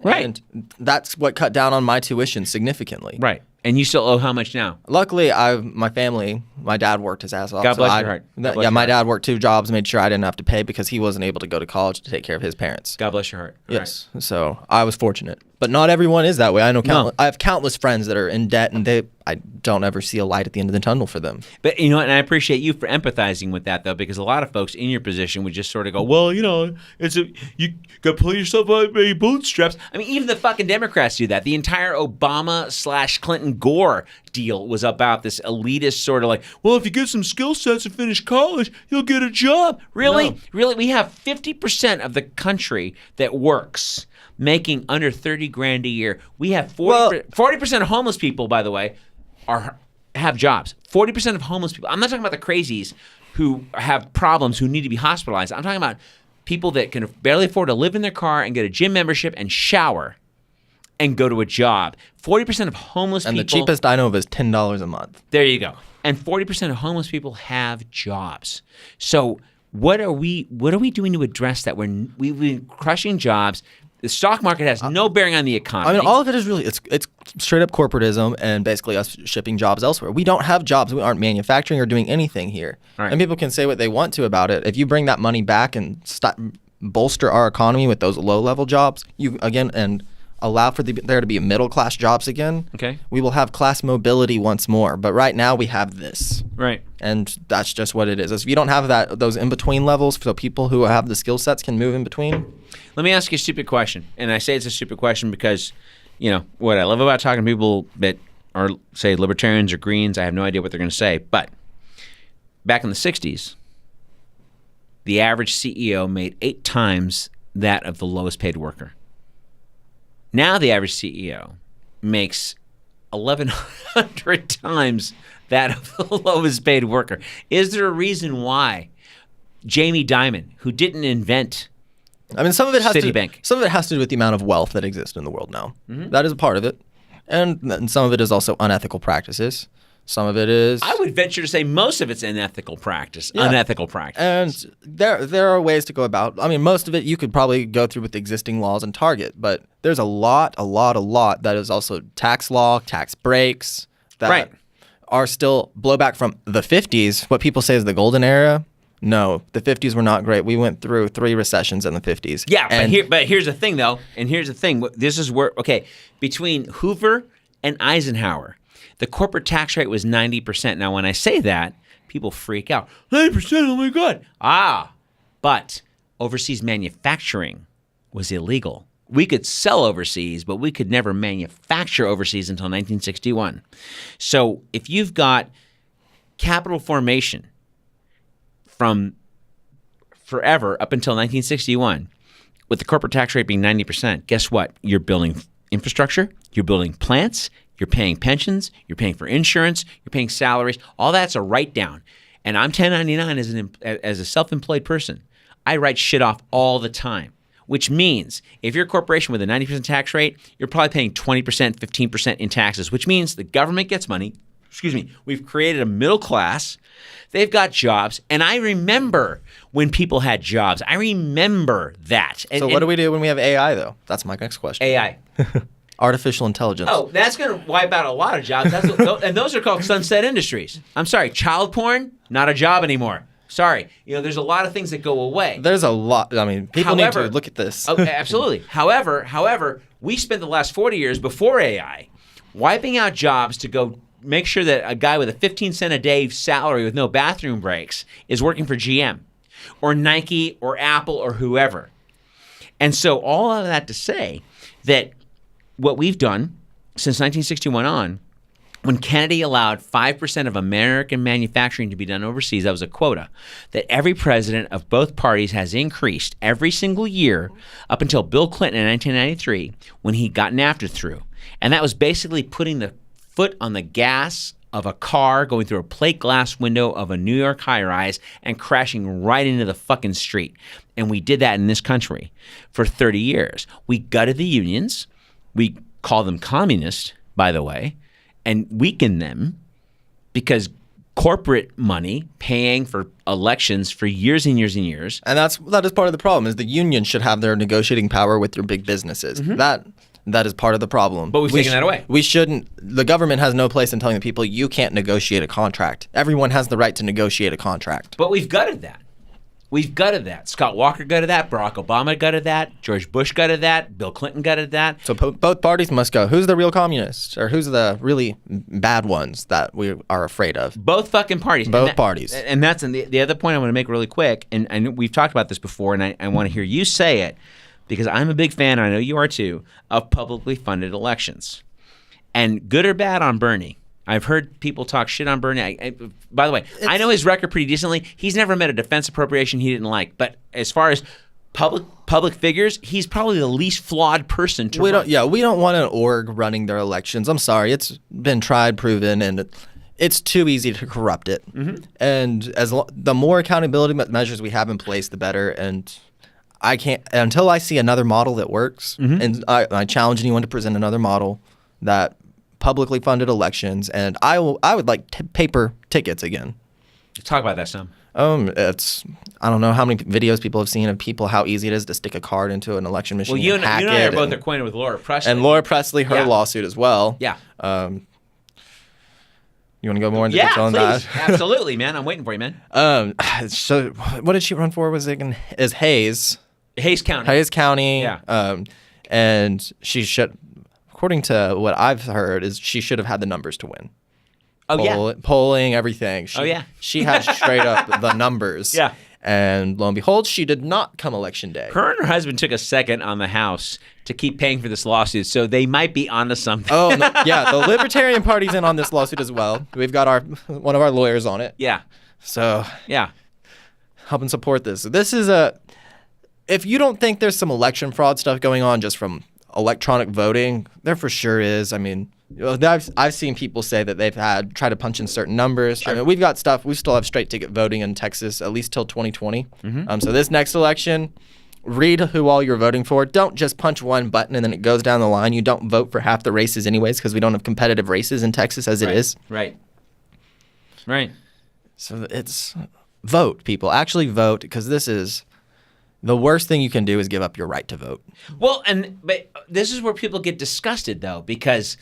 And that's what cut down on my tuition significantly. Right. And you still owe how much now? Luckily, my dad worked his ass off. God bless your heart. My dad worked 2 jobs, made sure I didn't have to pay because he wasn't able to go to college to take care of his parents. God bless your heart. Yes. Right. So I was fortunate. But not everyone is that way. I know I have countless friends that are in debt, and I don't ever see a light at the end of the tunnel for them. But and I appreciate you for empathizing with that, though, because a lot of folks in your position would just sort of go, well, you got to pull yourself out by your bootstraps. I mean, even the fucking Democrats do that. The entire Obama/Clinton Gore deal was about this elitist sort of well, if you get some skill sets and finish college, you'll get a job. Really? No. Really? We have 50% of the country that works making under $30,000 a year. We have 40% of homeless people, by the way, have jobs. 40% of homeless people. I'm not talking about the crazies who have problems, who need to be hospitalized. I'm talking about people that can barely afford to live in their car and get a gym membership and shower and go to a job. 40% of homeless people. And the cheapest I know of is $10 a month. There you go. And 40% of homeless people have jobs. So What are we doing to address that? We've been crushing jobs. The stock market has no bearing on the economy. I mean, all of it is really it's straight up corporatism and basically us shipping jobs elsewhere. We don't have jobs. We aren't manufacturing or doing anything here. Right. And people can say what they want to about it. If you bring that money back and bolster our economy with those low level jobs, and allow for there to be middle class jobs again. Okay. We will have class mobility once more. But right now we have this. Right. And that's just what it is. If you don't have those in between levels, so people who have the skill sets can move in between. Let me ask you a stupid question. And I say it's a stupid question because, what I love about talking to people that are, say, libertarians or greens, I have no idea what they're going to say. But back in the 60s, the average CEO made 8 times that of the lowest paid worker. Now the average CEO makes 1,100 times that of the lowest paid worker. Is there a reason why Jamie Dimon, who didn't invent some of it has Citibank. Some of it has to do with the amount of wealth that exists in the world now. Mm-hmm. That is a part of it. And some of it is also unethical practices. Some of it is... I would venture to say most of it's unethical practice. Yeah. Unethical practice. And there are ways to go about... most of it you could probably go through with existing laws and target, but there's a lot that is also tax law, tax breaks that are still blowback from the 50s. What people say is the golden era. No, the 50s were not great. We went through 3 recessions in the 50s. Yeah, but here's the thing, though. And here's the thing. This is where, between Hoover and Eisenhower, the corporate tax rate was 90%. Now, when I say that, people freak out. 90%, oh my God. But overseas manufacturing was illegal. We could sell overseas, but we could never manufacture overseas until 1961. So if you've got capital formation from forever up until 1961, with the corporate tax rate being 90%, guess what? You're building infrastructure, you're building plants, you're paying pensions, you're paying for insurance, you're paying salaries. All that's a write-down. And I'm 1099 as a self-employed person. I write shit off all the time, which means if you're a corporation with a 90% tax rate, you're probably paying 20%, 15% in taxes, which means the government gets money. We've created a middle class. They've got jobs. And I remember when people had jobs. I remember that. So what do we do when we have AI, though? That's my next question. AI. Artificial intelligence. Oh, that's going to wipe out a lot of jobs. And those are called sunset industries. I'm sorry, child porn, not a job anymore. Sorry. There's a lot of things that go away. There's a lot. People need to look at this. Absolutely. However, we spent the last 40 years before AI wiping out jobs to go make sure that a guy with a 15-cent a day salary with no bathroom breaks is working for GM or Nike or Apple or whoever. And so all of that to say that what we've done since 1961 on, when Kennedy allowed 5% of American manufacturing to be done overseas, that was a quota, that every president of both parties has increased every single year up until Bill Clinton in 1993 when he got NAFTA through. And that was basically putting the foot on the gas of a car going through a plate glass window of a New York high-rise and crashing right into the fucking street. And we did that in this country for 30 years. We gutted the unions. We call them communist, by the way, and weakened them because corporate money paying for elections for years and years and years. And that is part of the problem, is the union should have their negotiating power with your big businesses. Mm-hmm. That is part of the problem. But we've taken that away. We shouldn't. The government has no place in telling the people you can't negotiate a contract. Everyone has the right to negotiate a contract. But we've gutted that. We've gutted that. Scott Walker gutted that. Barack Obama gutted that. George Bush gutted that. Bill Clinton gutted that. So both parties must go. Who's the real communists? Or who's the really bad ones that we are afraid of? Both fucking parties. Both parties. And that's the other point I want to make really quick, and I know we've talked about this before, and I want to hear you say it, because I'm a big fan, and I know you are too, of publicly funded elections. And good or bad on Bernie. I've heard people talk shit on Bernie. By the way, I know his record pretty decently. He's never met a defense appropriation he didn't like. But as far as public figures, he's probably the least flawed person to run. We don't want an org running their elections. I'm sorry. It's been tried, proven, and it's too easy to corrupt it. Mm-hmm. And the more accountability measures we have in place, the better. And I can't until I see another model that works. Mm-hmm. And I challenge anyone to present another model that publicly funded elections, and I would like paper tickets again. Talk about that some. It's I don't know how many videos people have seen of people how easy it is to stick a card into an election machine. Well, you and hack I are it both acquainted with Laura Presley. and Laura Presley, her Yeah. lawsuit as well. Yeah. You want to go more into detail on that? Absolutely, man. I'm waiting for you, man. So what did she run for? Was it is Hayes? Hayes County. Hayes County. Yeah. And she should, according to what I've heard, is she should have had the numbers to win. Oh, Polling, everything. She had straight up the numbers. Yeah. And lo and behold, she did not come election day. Her and her husband took a second on the House to keep paying for this lawsuit, so they might be onto something. Oh, no, yeah. The Libertarian Party's in on this lawsuit as well. We've got one of our lawyers on it. Yeah. So Yeah. help and support this. This is if you don't think there's some election fraud stuff going on just from electronic voting, there for sure is. I mean, I've seen people say that they've try to punch in certain numbers. Sure. I mean, we've got stuff. We still have straight ticket voting in Texas at least till 2020. So this next election, read who all you're voting for. Don't just punch one button and then it goes down the line. You don't vote for half the races anyways because we don't have competitive races in Texas as it is. Right. So it's vote, people. Actually vote, because this is the worst thing you can do is give up your right to vote. Well, but this is where people get disgusted, though, because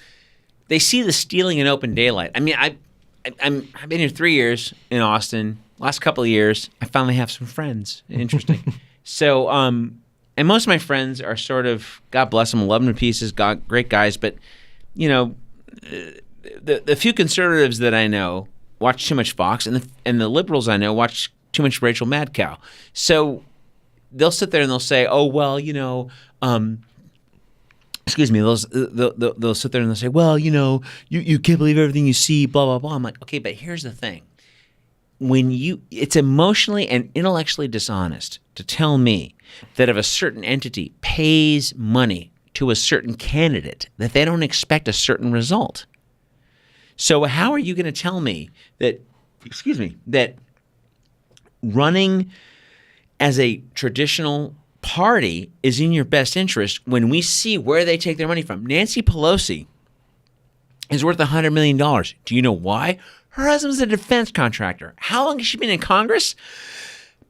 they see the stealing in open daylight. I mean, I've been here 3 years in Austin. Last couple of years, I finally have some friends. Interesting. So, and most of my friends are sort of, God bless them, love them to pieces, great guys. But, you know, the few conservatives that I know watch too much Fox, and the liberals I know watch too much Rachel Madcow. So they'll sit there and they'll say, "Oh, well, you know." Excuse me, they'll sit there and they'll say, well, you know, you can't believe everything you see, blah, blah, blah. I'm like, okay, but here's the thing. It's emotionally and intellectually dishonest to tell me that if a certain entity pays money to a certain candidate, that they don't expect a certain result. So how are you going to tell me that, that running as a traditional party is in your best interest when we see where they take their money from? Nancy Pelosi is worth $100 million. Do you know why? Her husband's a defense contractor. How long has she been in Congress?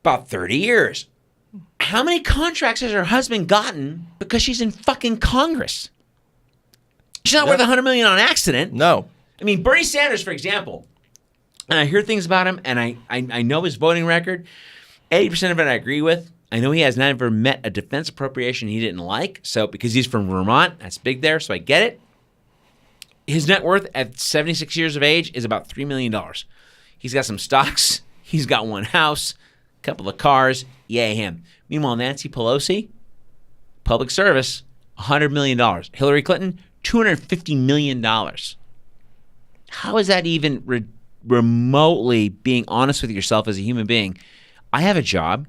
About 30 years. How many contracts has her husband gotten because she's in fucking Congress? She's not worth $100 million on accident. No. I mean, Bernie Sanders, for example, and I hear things about him, and I know his voting record. 80% of it I agree with. I know he has never met a defense appropriation he didn't like. So because he's from Vermont, that's big there, so I get it. His net worth at 76 years of age is about $3 million. He's got some stocks. He's got one house, a couple of cars. Yay, him. Meanwhile, Nancy Pelosi, public service, $100 million. Hillary Clinton, $250 million. How is that even remotely being honest with yourself as a human being? I have a job.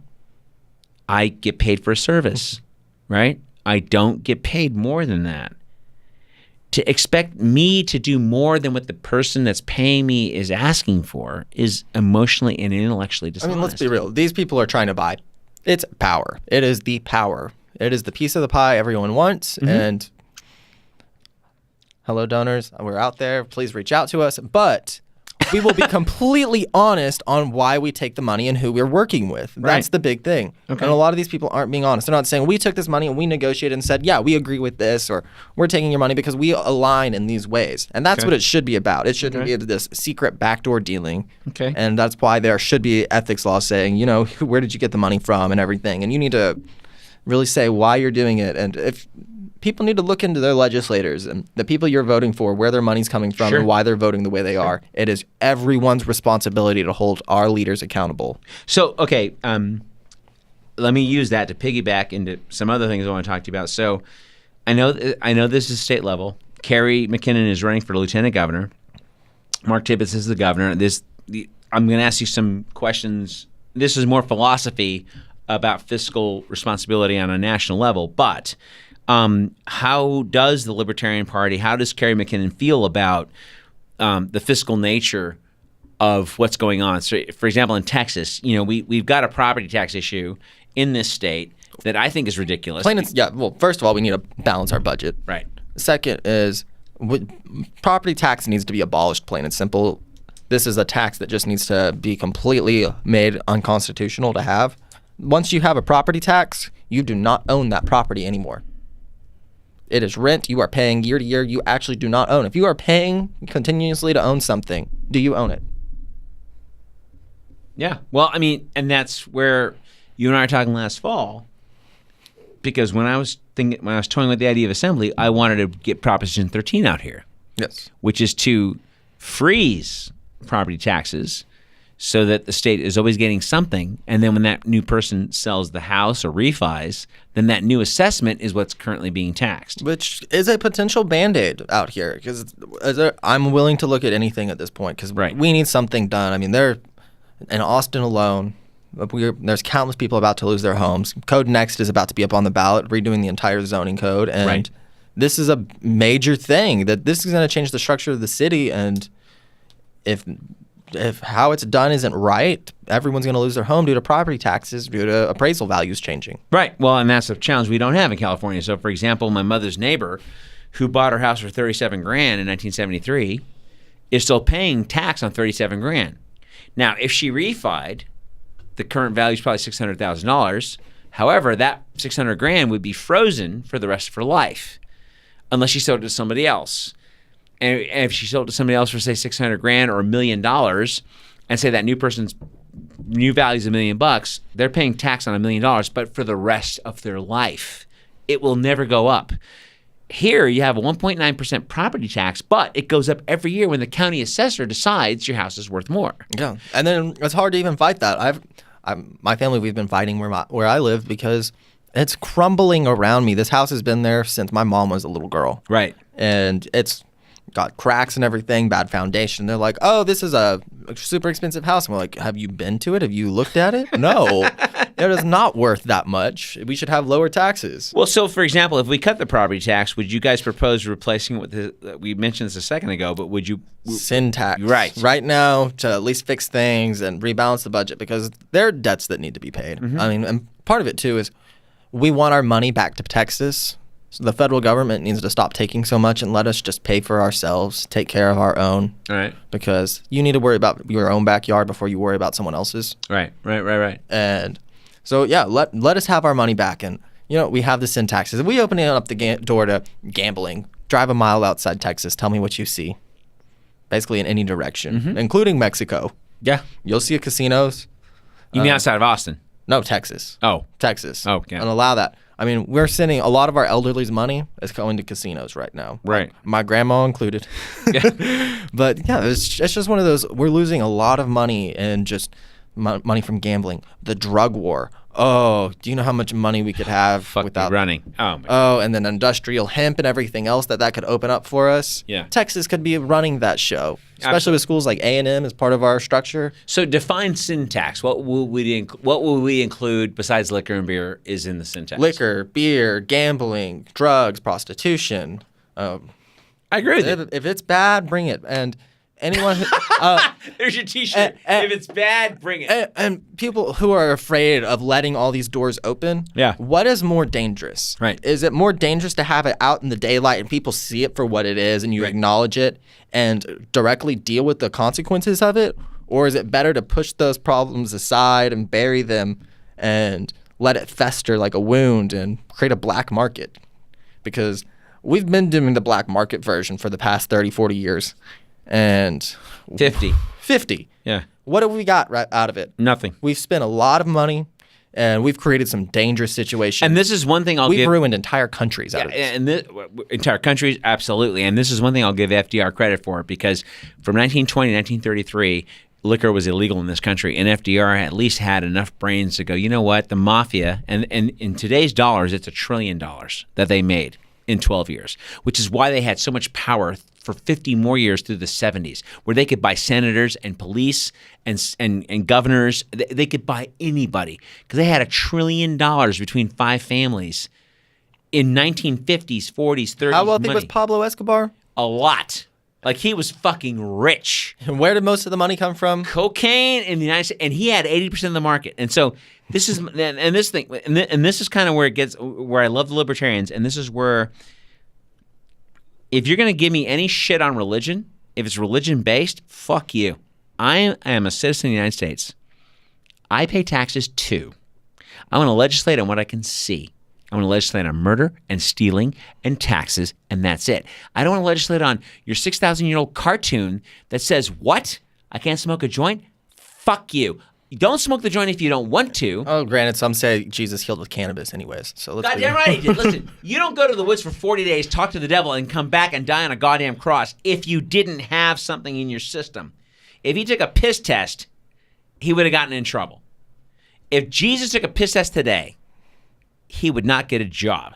I get paid for a service, right? I don't get paid more than that. To expect me to do more than what the person that's paying me is asking for is emotionally and intellectually dishonest. I mean, let's be real. These people are trying to buy. It's power. It is the power. It is the piece of the pie everyone wants. Mm-hmm. And hello, donors. We're out there. Please reach out to us. But we will be completely honest on why we take the money and who we're working with. Right. That's the big thing. Okay. And a lot of these people aren't being honest. They're not saying, we took this money and we negotiated and said, yeah, we agree with this, or we're taking your money because we align in these ways. And that's what it should be about. It shouldn't be this secret backdoor dealing. Okay. And that's why there should be ethics laws saying, you know, where did you get the money from and everything. And you need to really say why you're doing it. And if people need to look into their legislators and the people you're voting for, where their money's coming from and why they're voting the way they are. It is everyone's responsibility to hold our leaders accountable. So, okay, let me use that to piggyback into some other things I want to talk to you about. So I know this is state level. Kerry McKennon is running for lieutenant governor. Mark Tibbetts is the governor. I'm going to ask you some questions. This is more philosophy about fiscal responsibility on a national level, but how does the Libertarian Party, how does Kerry McKennon feel about the fiscal nature of what's going on? So, for example, in Texas, you know, we've got a property tax issue in this state that I think is ridiculous. Well, first of all, we need to balance our budget. Right. Second is property tax needs to be abolished, plain and simple. this is a tax that just needs to be completely made unconstitutional to have. Once you have a property tax, you do not own that property anymore. It is rent. You are paying year to year. You actually do not own. If you are paying continuously to own something, do you own it? Yeah. Well, I mean, and that's where you and I were talking last fall, because when I was toying with the idea of assembly, I wanted to get Proposition 13 out here. Yes. Which is to freeze property taxes so that the state is always getting something, and then when that new person sells the house or refis, then that new assessment is what's currently being taxed. Which is a potential Band-Aid out here, because I'm willing to look at anything at this point, because we need something done. I mean, in Austin alone, there's countless people about to lose their homes. Code Next is about to be up on the ballot, redoing the entire zoning code, and this is a major thing. That this is going to change the structure of the city, and if how it's done isn't right, everyone's going to lose their home due to property taxes, due to appraisal values changing. Right. Well, and that's a challenge we don't have in California. So, for example, my mother's neighbor, who bought her house for $37,000 in 1973, is still paying tax on $37,000. Now, if she refied, the current value is probably $600,000. However, that $600,000 would be frozen for the rest of her life, unless she sold it to somebody else. And if she sold it to somebody else for, say, $600,000 or $1 million, and say that new person's new value is $1 million, they're paying tax on $1 million, but for the rest of their life, it will never go up. Here, you have a 1.9% property tax, but it goes up every year when the county assessor decides your house is worth more. Yeah, and then it's hard to even fight that. My family, we've been fighting where I live because it's crumbling around me. This house has been there since my mom was a little girl. Right. And it's got cracks and everything, bad foundation. They're like, oh, this is a super expensive house. And we're like, have you been to it? Have you looked at it? No, it is not worth that much. We should have lower taxes. Well, so for example, if we cut the property tax, would you guys propose replacing it with we mentioned this a second ago, but would you? Sin tax. Right now to at least fix things and rebalance the budget, because there are debts that need to be paid. Mm-hmm. I mean, and part of it too is we want our money back to Texas. So the federal government needs to stop taking so much and let us just pay for ourselves, take care of our own. All right. Because you need to worry about your own backyard before you worry about someone else's. Right. And so, yeah, let us have our money back. And, we have the sin taxes. If we open up the door to gambling, drive a mile outside Texas, tell me what you see. Basically in any direction, including Mexico. Yeah. You'll see casinos. You mean outside of Austin? No, Texas. Oh. Texas. Oh, yeah. And allow that. I mean, we're sending a lot of our elderly's money is going to casinos right now. Right. My grandma included. Yeah. But yeah, it's just one of those. We're losing a lot of money and just money from gambling. The drug war. Oh, do you know how much money we could have without running? And then industrial hemp and everything else that could open up for us. Yeah. Texas could be running that show, especially with schools like A&M as part of our structure. So define sin tax. What will we include besides liquor and beer is in the sin tax? Liquor, beer, gambling, drugs, prostitution. I agree with you. If it's bad, bring it. And anyone who, there's your T-shirt. If it's bad, bring it. And people who are afraid of letting all these doors open. Yeah. What is more dangerous? Right. Is it more dangerous to have it out in the daylight and people see it for what it is and you acknowledge it and directly deal with the consequences of it? Or is it better to push those problems aside and bury them and let it fester like a wound and create a black market? Because we've been doing the black market version for the past 30, 40 years. And 50. Yeah. What have we got out of it? Nothing. We've spent a lot of money, and we've created some dangerous situations. And this is one thing we've ruined entire countries out of this. And entire countries, absolutely. And this is one thing I'll give FDR credit for, because from 1920 to 1933, liquor was illegal in this country, and FDR at least had enough brains to go, you know what, the mafia, and in today's dollars, it's $1 trillion that they made in 12 years, which is why they had so much power for 50 more years through the 70s, where they could buy senators and police and governors. They could buy anybody because they had $1 trillion between 5 families in 1950s, 40s, 30s. How wealthy was Pablo Escobar? A lot. Like, he was fucking rich. And where did most of the money come from? Cocaine in the United States, and he had 80% of the market. And so this is this is kind of where it gets, where I love the libertarians, and this is where, if you're going to give me any shit on religion, if it's religion based, fuck you. I am a citizen of the United States. I pay taxes too. I want to legislate on what I can see. I want to legislate on murder and stealing and taxes, and that's it. I don't want to legislate on your 6,000-year-old cartoon that says, what? I can't smoke a joint? Fuck you. You don't smoke the joint if you don't want to. Oh, granted, some say Jesus healed with cannabis anyways. So let's goddamn right he did. Listen, you don't go to the woods for 40 days, talk to the devil, and come back and die on a goddamn cross if you didn't have something in your system. If he took a piss test, he would have gotten in trouble. If Jesus took a piss test today, he would not get a job.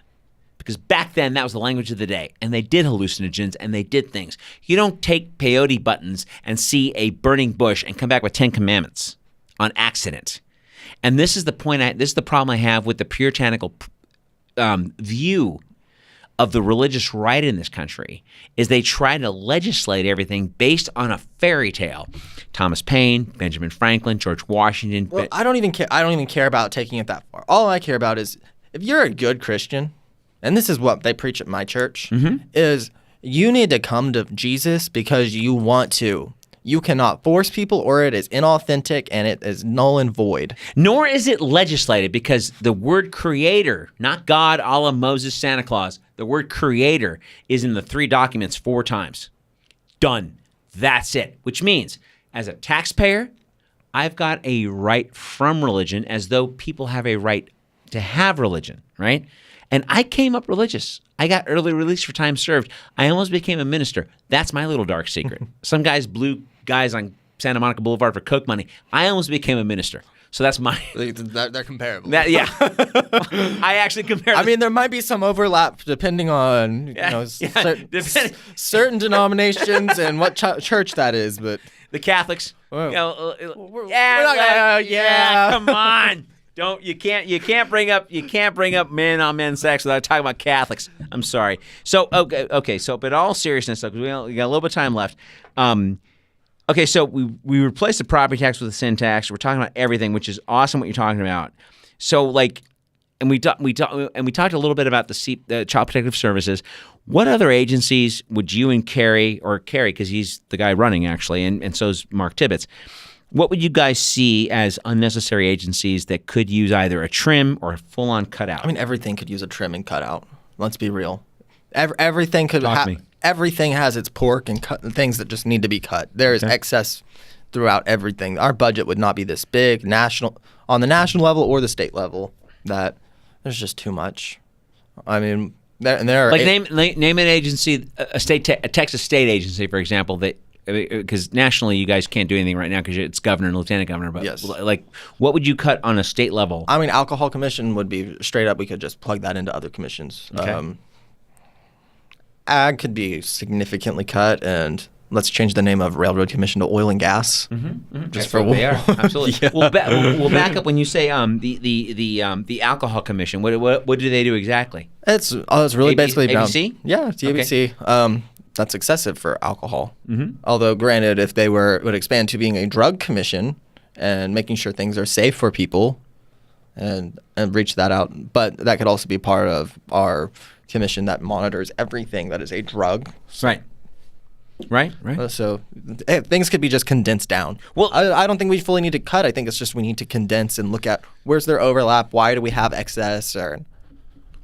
Because back then, that was the language of the day. And they did hallucinogens and they did things. You don't take peyote buttons and see a burning bush and come back with 10 commandments on accident. And this is the point. This is the problem I have with the puritanical view of the religious right in this country, is they try to legislate everything based on a fairy tale. Thomas Paine, Benjamin Franklin, George Washington. Well, I don't even care. I don't even care about taking it that far. All I care about is if you're a good Christian, and this is what they preach at my church, is you need to come to Jesus because you want to. You cannot force people, or it is inauthentic and it is null and void. Nor is it legislated, because the word creator, not God, Allah, Moses, Santa Claus, the word creator is in the 3 documents 4 times. Done. That's it. Which means, as a taxpayer, I've got a right from religion, as though people have a right to have religion, right? And I came up religious. I got early release for time served. I almost became a minister. That's my little dark secret. Some guys blew guys on Santa Monica Boulevard for coke money. I almost became a minister. So that's my... They're comparable. Yeah. I actually compare... I mean, there might be some overlap depending on certain denominations and what church that is, but... The Catholics. We're not come on. You can't bring up men on men sex without talking about Catholics. I'm sorry. So okay. So, but all seriousness, because we got a little bit of time left. Okay, so we replaced the property tax with the sin tax. We're talking about everything, which is awesome. What you're talking about. So and we talked a little bit about the Child Protective Services. What other agencies would you and Kerry, because he's the guy running actually, and so is Mark Tibbetts. What would you guys see as unnecessary agencies that could use either a trim or a full-on cutout? I mean, everything could use a trim and cutout. Let's be real. Everything could everything has its pork and things that just need to be cut. There is excess throughout everything. Our budget would not be this big on the national level or the state level. That there's just too much. I mean, there are name an agency, a Texas state agency, for example, that. Because nationally, you guys can't do anything right now because it's governor and lieutenant governor. But yes. What would you cut on a state level? I mean, alcohol commission would be straight up. We could just plug that into other commissions. Okay. Ag could be significantly cut, and let's change the name of railroad commission to oil and gas. Just for what they are. Absolutely. Yeah. We'll back up when you say the alcohol commission. What do they do exactly? It's really basically ABC. Yeah, it's the ABC. That's excessive for alcohol. Although, granted, if they would expand to being a drug commission and making sure things are safe for people and reach that out. But that could also be part of our commission that monitors everything that is a drug. Right. So things could be just condensed down. Well, I don't think we fully need to cut. I think it's just we need to condense and look at where's there overlap, why do we have excess, or...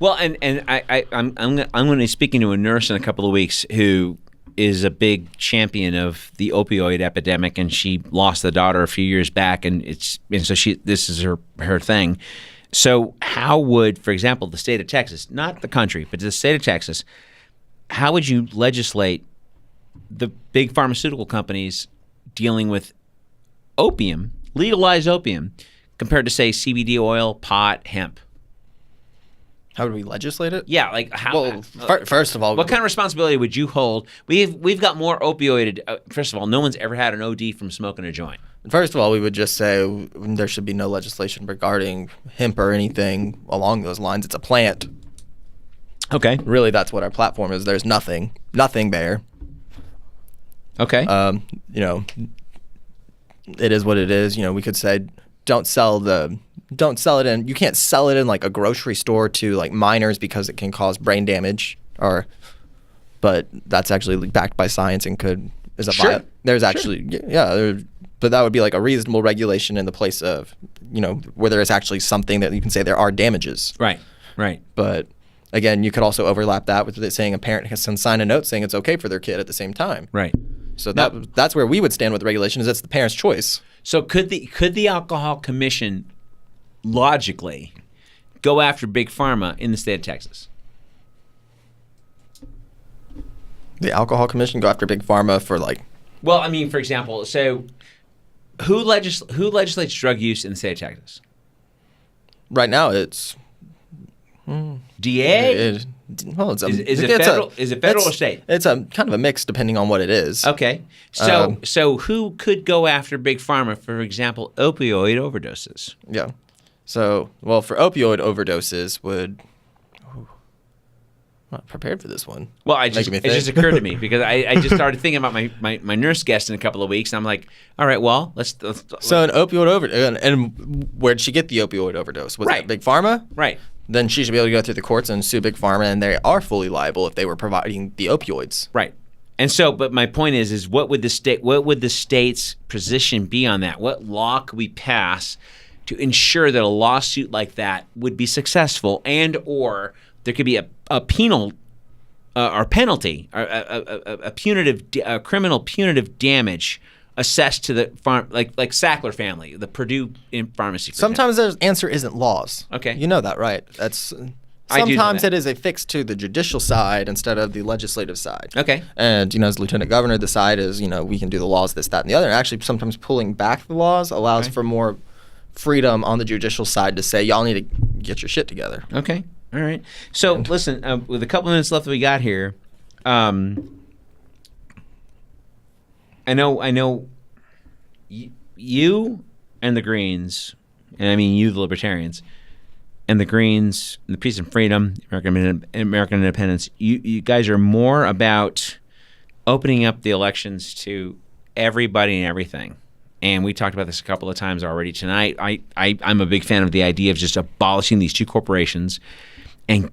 Well, and I'm going to be speaking to a nurse in a couple of weeks who is a big champion of the opioid epidemic, and she lost the daughter a few years back, and so this is her thing. So how would, for example, the state of Texas, not the country, but the state of Texas, how would you legislate the big pharmaceutical companies dealing with opium, legalized opium, compared to, say, CBD oil, pot, hemp? How would we legislate it? Yeah, like how? Well, first of all, what kind of responsibility would you hold? We've got more opioid. First of all, no one's ever had an OD from smoking a joint. First of all, we would just say there should be no legislation regarding hemp or anything along those lines. It's a plant. Okay. Really, that's what our platform is. There's nothing there. Okay. It is what it is. We could say don't sell it in. You can't sell it in like a grocery store to like minors because it can cause brain damage. But that's actually backed by science and there's actually but that would be like a reasonable regulation in the place of, where there is actually something that you can say there are damages. Right. But again, you could also overlap that with it saying a parent can sign a note saying it's okay for their kid at the same time. Right. So that's where we would stand with the regulation, is it's the parent's choice. So could the Alcohol Commission logically go after Big Pharma in the state of Texas? The Alcohol Commission go after Big Pharma for Well, I mean, for example, so who legislates drug use in the state of Texas? Right now, it's DA. Is it federal or state? It's a kind of a mix depending on what it is. Okay, so who could go after Big Pharma, for example, opioid overdoses? Yeah. So, well, for opioid overdoses I'm not prepared for this one. Well, it just occurred to me because I just started thinking about my nurse guest in a couple of weeks, and I'm like, all right, well, let's So an opioid overdose, and where'd she get the opioid overdose? Was it Big Pharma? Right. Then she should be able to go through the courts and sue Big Pharma, and they are fully liable if they were providing the opioids. Right. And so, but my point is what would the state's position be on that? What law could we pass to ensure that a lawsuit like that would be successful, and or there could be a penal or penalty, or a criminal punitive damage assessed to the farm, like Sackler family, the Purdue pharmacy. Sometimes the answer isn't laws. Okay, you know that, right? Sometimes it is a fix to the judicial side instead of the legislative side. Okay. And, as lieutenant governor, the side is, we can do the laws, this, that, and the other. And actually, sometimes pulling back the laws allows for more freedom on the judicial side to say, y'all need to get your shit together. Okay. All right. So, listen, with a couple minutes left that we got here, I know you and the Greens, and I mean you, the Libertarians, and the Greens, and the Peace and Freedom, American Independence, you guys are more about opening up the elections to everybody and everything. And we talked about this a couple of times already tonight. I'm a big fan of the idea of just abolishing these two corporations and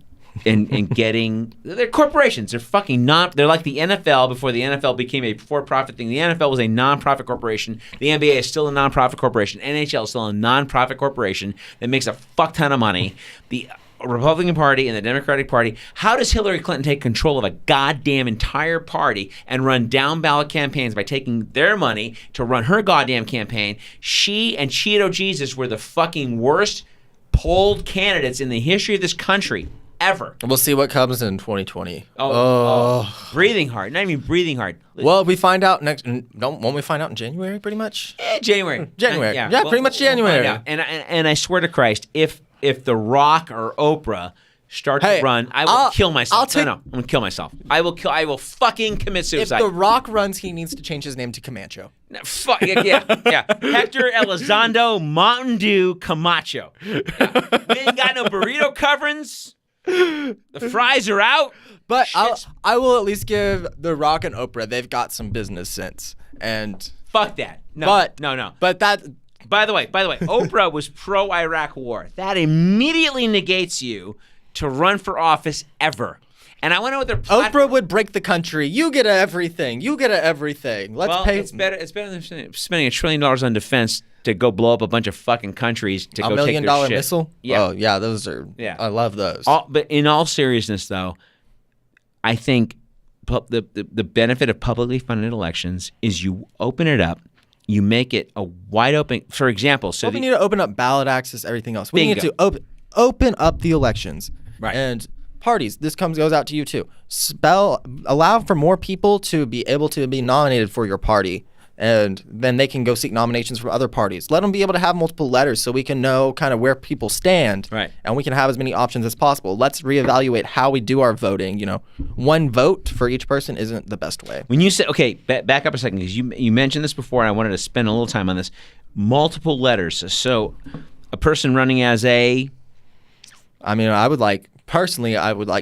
getting – they're corporations. They're fucking they're like the NFL before the NFL became a for-profit thing. The NFL was a non-profit corporation. The NBA is still a non-profit corporation. NHL is still a non-profit corporation that makes a fuck ton of money. The Republican Party and the Democratic Party, how does Hillary Clinton take control of a goddamn entire party and run down-ballot campaigns by taking their money to run her goddamn campaign? She and Cheeto Jesus were the fucking worst polled candidates in the history of this country ever. We'll see what comes in 2020. Oh. Breathing hard. Not even breathing hard. Well, we find out won't we find out in January pretty much? January. Yeah, pretty much January. And I swear to Christ, if The Rock or Oprah start to run, I will kill myself. I'm going to kill myself. I will fucking commit suicide. If The Rock runs, he needs to change his name to Camacho. No, fuck yeah. Hector Elizondo Mountain Dew Camacho. Yeah. We ain't got no burrito coverings. The fries are out. But I will at least give The Rock and Oprah, they've got some business sense. And fuck that. No. But that. By the way, Oprah was pro-Iraq war. That immediately negates you to run for office ever. And I want to know what their Oprah would break the country. You get everything. Let's pay. It's better than spending $1 trillion on defense to go blow up a bunch of fucking countries to go take their shit. $1 million missile? Yeah. Oh, yeah, those are. Yeah. I love those. But in all seriousness, though, I think the benefit of publicly funded elections is you open it up. You make it a wide open. For example, we need to open up ballot access, everything else. We need to open up the elections. Right. And parties, this goes out to you too. Allow for more people to be able to be nominated for your party, and then they can go seek nominations from other parties. Let them be able to have multiple letters so we can know kind of where people stand. Right. And we can have as many options as possible. Let's reevaluate how we do our voting. One vote for each person isn't the best way. When you say, okay, back up a second, because you mentioned this before, and I wanted to spend a little time on this. Multiple letters. So a person running as a... I mean, I would like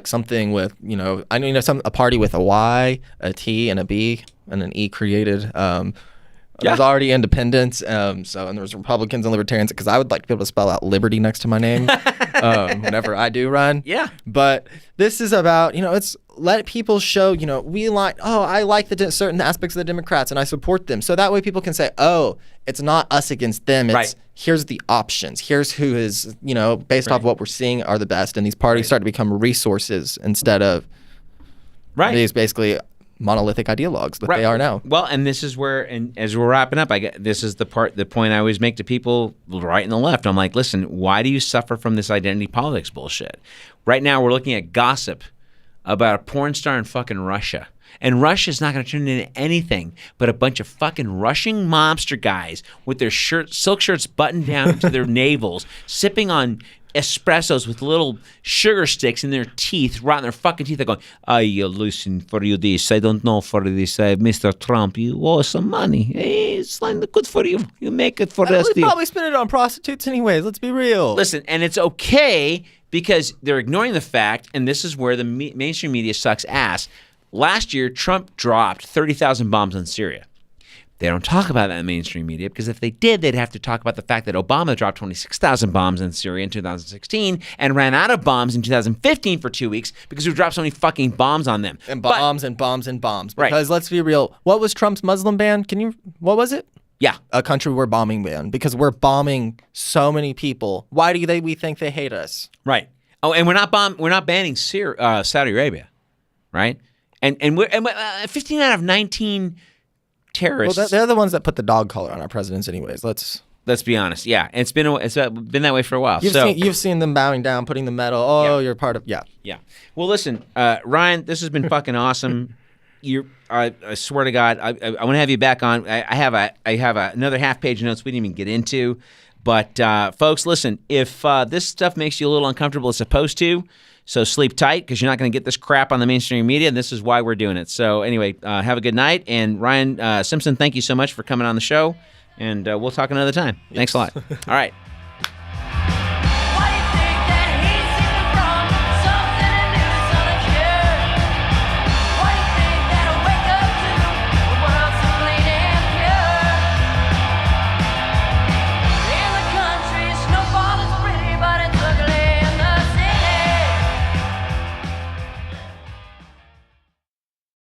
something with, a party with a Y, a T, and a B, and an E created. There's already independents, and there's Republicans and Libertarians, because I would like to be able to spell out liberty next to my name whenever I do run. Yeah. But this is about, it's let people show, I like certain aspects of the Democrats and I support them. So that way people can say, oh, it's not us against them. It's here's the options. Here's who is, based off what we're seeing are the best. And these parties start to become resources instead of these basically monolithic ideologues that they are now. Well, and this is where, and as we're wrapping up, this is the point I always make to people right and the left. I'm like, listen, why do you suffer from this identity politics bullshit? Right now, we're looking at gossip about a porn star in fucking Russia. And Russia's not going to turn into anything but a bunch of fucking Russian mobster guys with their silk shirts buttoned down to their navels, sipping on espressos with little sugar sticks in their teeth, rotting their fucking teeth. They're going, listen, for you this, I don't know for this, Mr. Trump, you owe some money. Hey, it's good for you. You make it for us. We probably spend it on prostitutes anyways, let's be real. Listen, and it's okay because they're ignoring the fact, and this is where the mainstream media sucks ass. Last year, Trump dropped 30,000 bombs on Syria. They don't talk about that in the mainstream media because if they did, they'd have to talk about the fact that Obama dropped 26,000 bombs in Syria in 2016 and ran out of bombs in 2015 for 2 weeks because we dropped so many fucking bombs on them. And bombs and bombs and bombs. Because let's be real, what was Trump's Muslim ban? What was it? Yeah. A country we're bombing ban because we're bombing so many people. Why do we think they hate us? Right. Oh, and we're not banning Saudi Arabia, right? And we're 15 out of 19 terrorists. Well, they're the ones that put the dog collar on our presidents, anyways. Let's be honest. Yeah, and it's been that way for a while. You've seen them bowing down, putting the medal. Oh, you're part of yeah. Well, listen, Ryan, this has been fucking awesome. I swear to God, I want to have you back on. I have another half page of notes we didn't even get into, but folks, listen. If this stuff makes you a little uncomfortable, it's supposed to. So sleep tight because you're not going to get this crap on the mainstream media, and this is why we're doing it. So anyway, have a good night. And Ryan Simpson, thank you so much for coming on the show, and we'll talk another time. Thanks a lot. All right.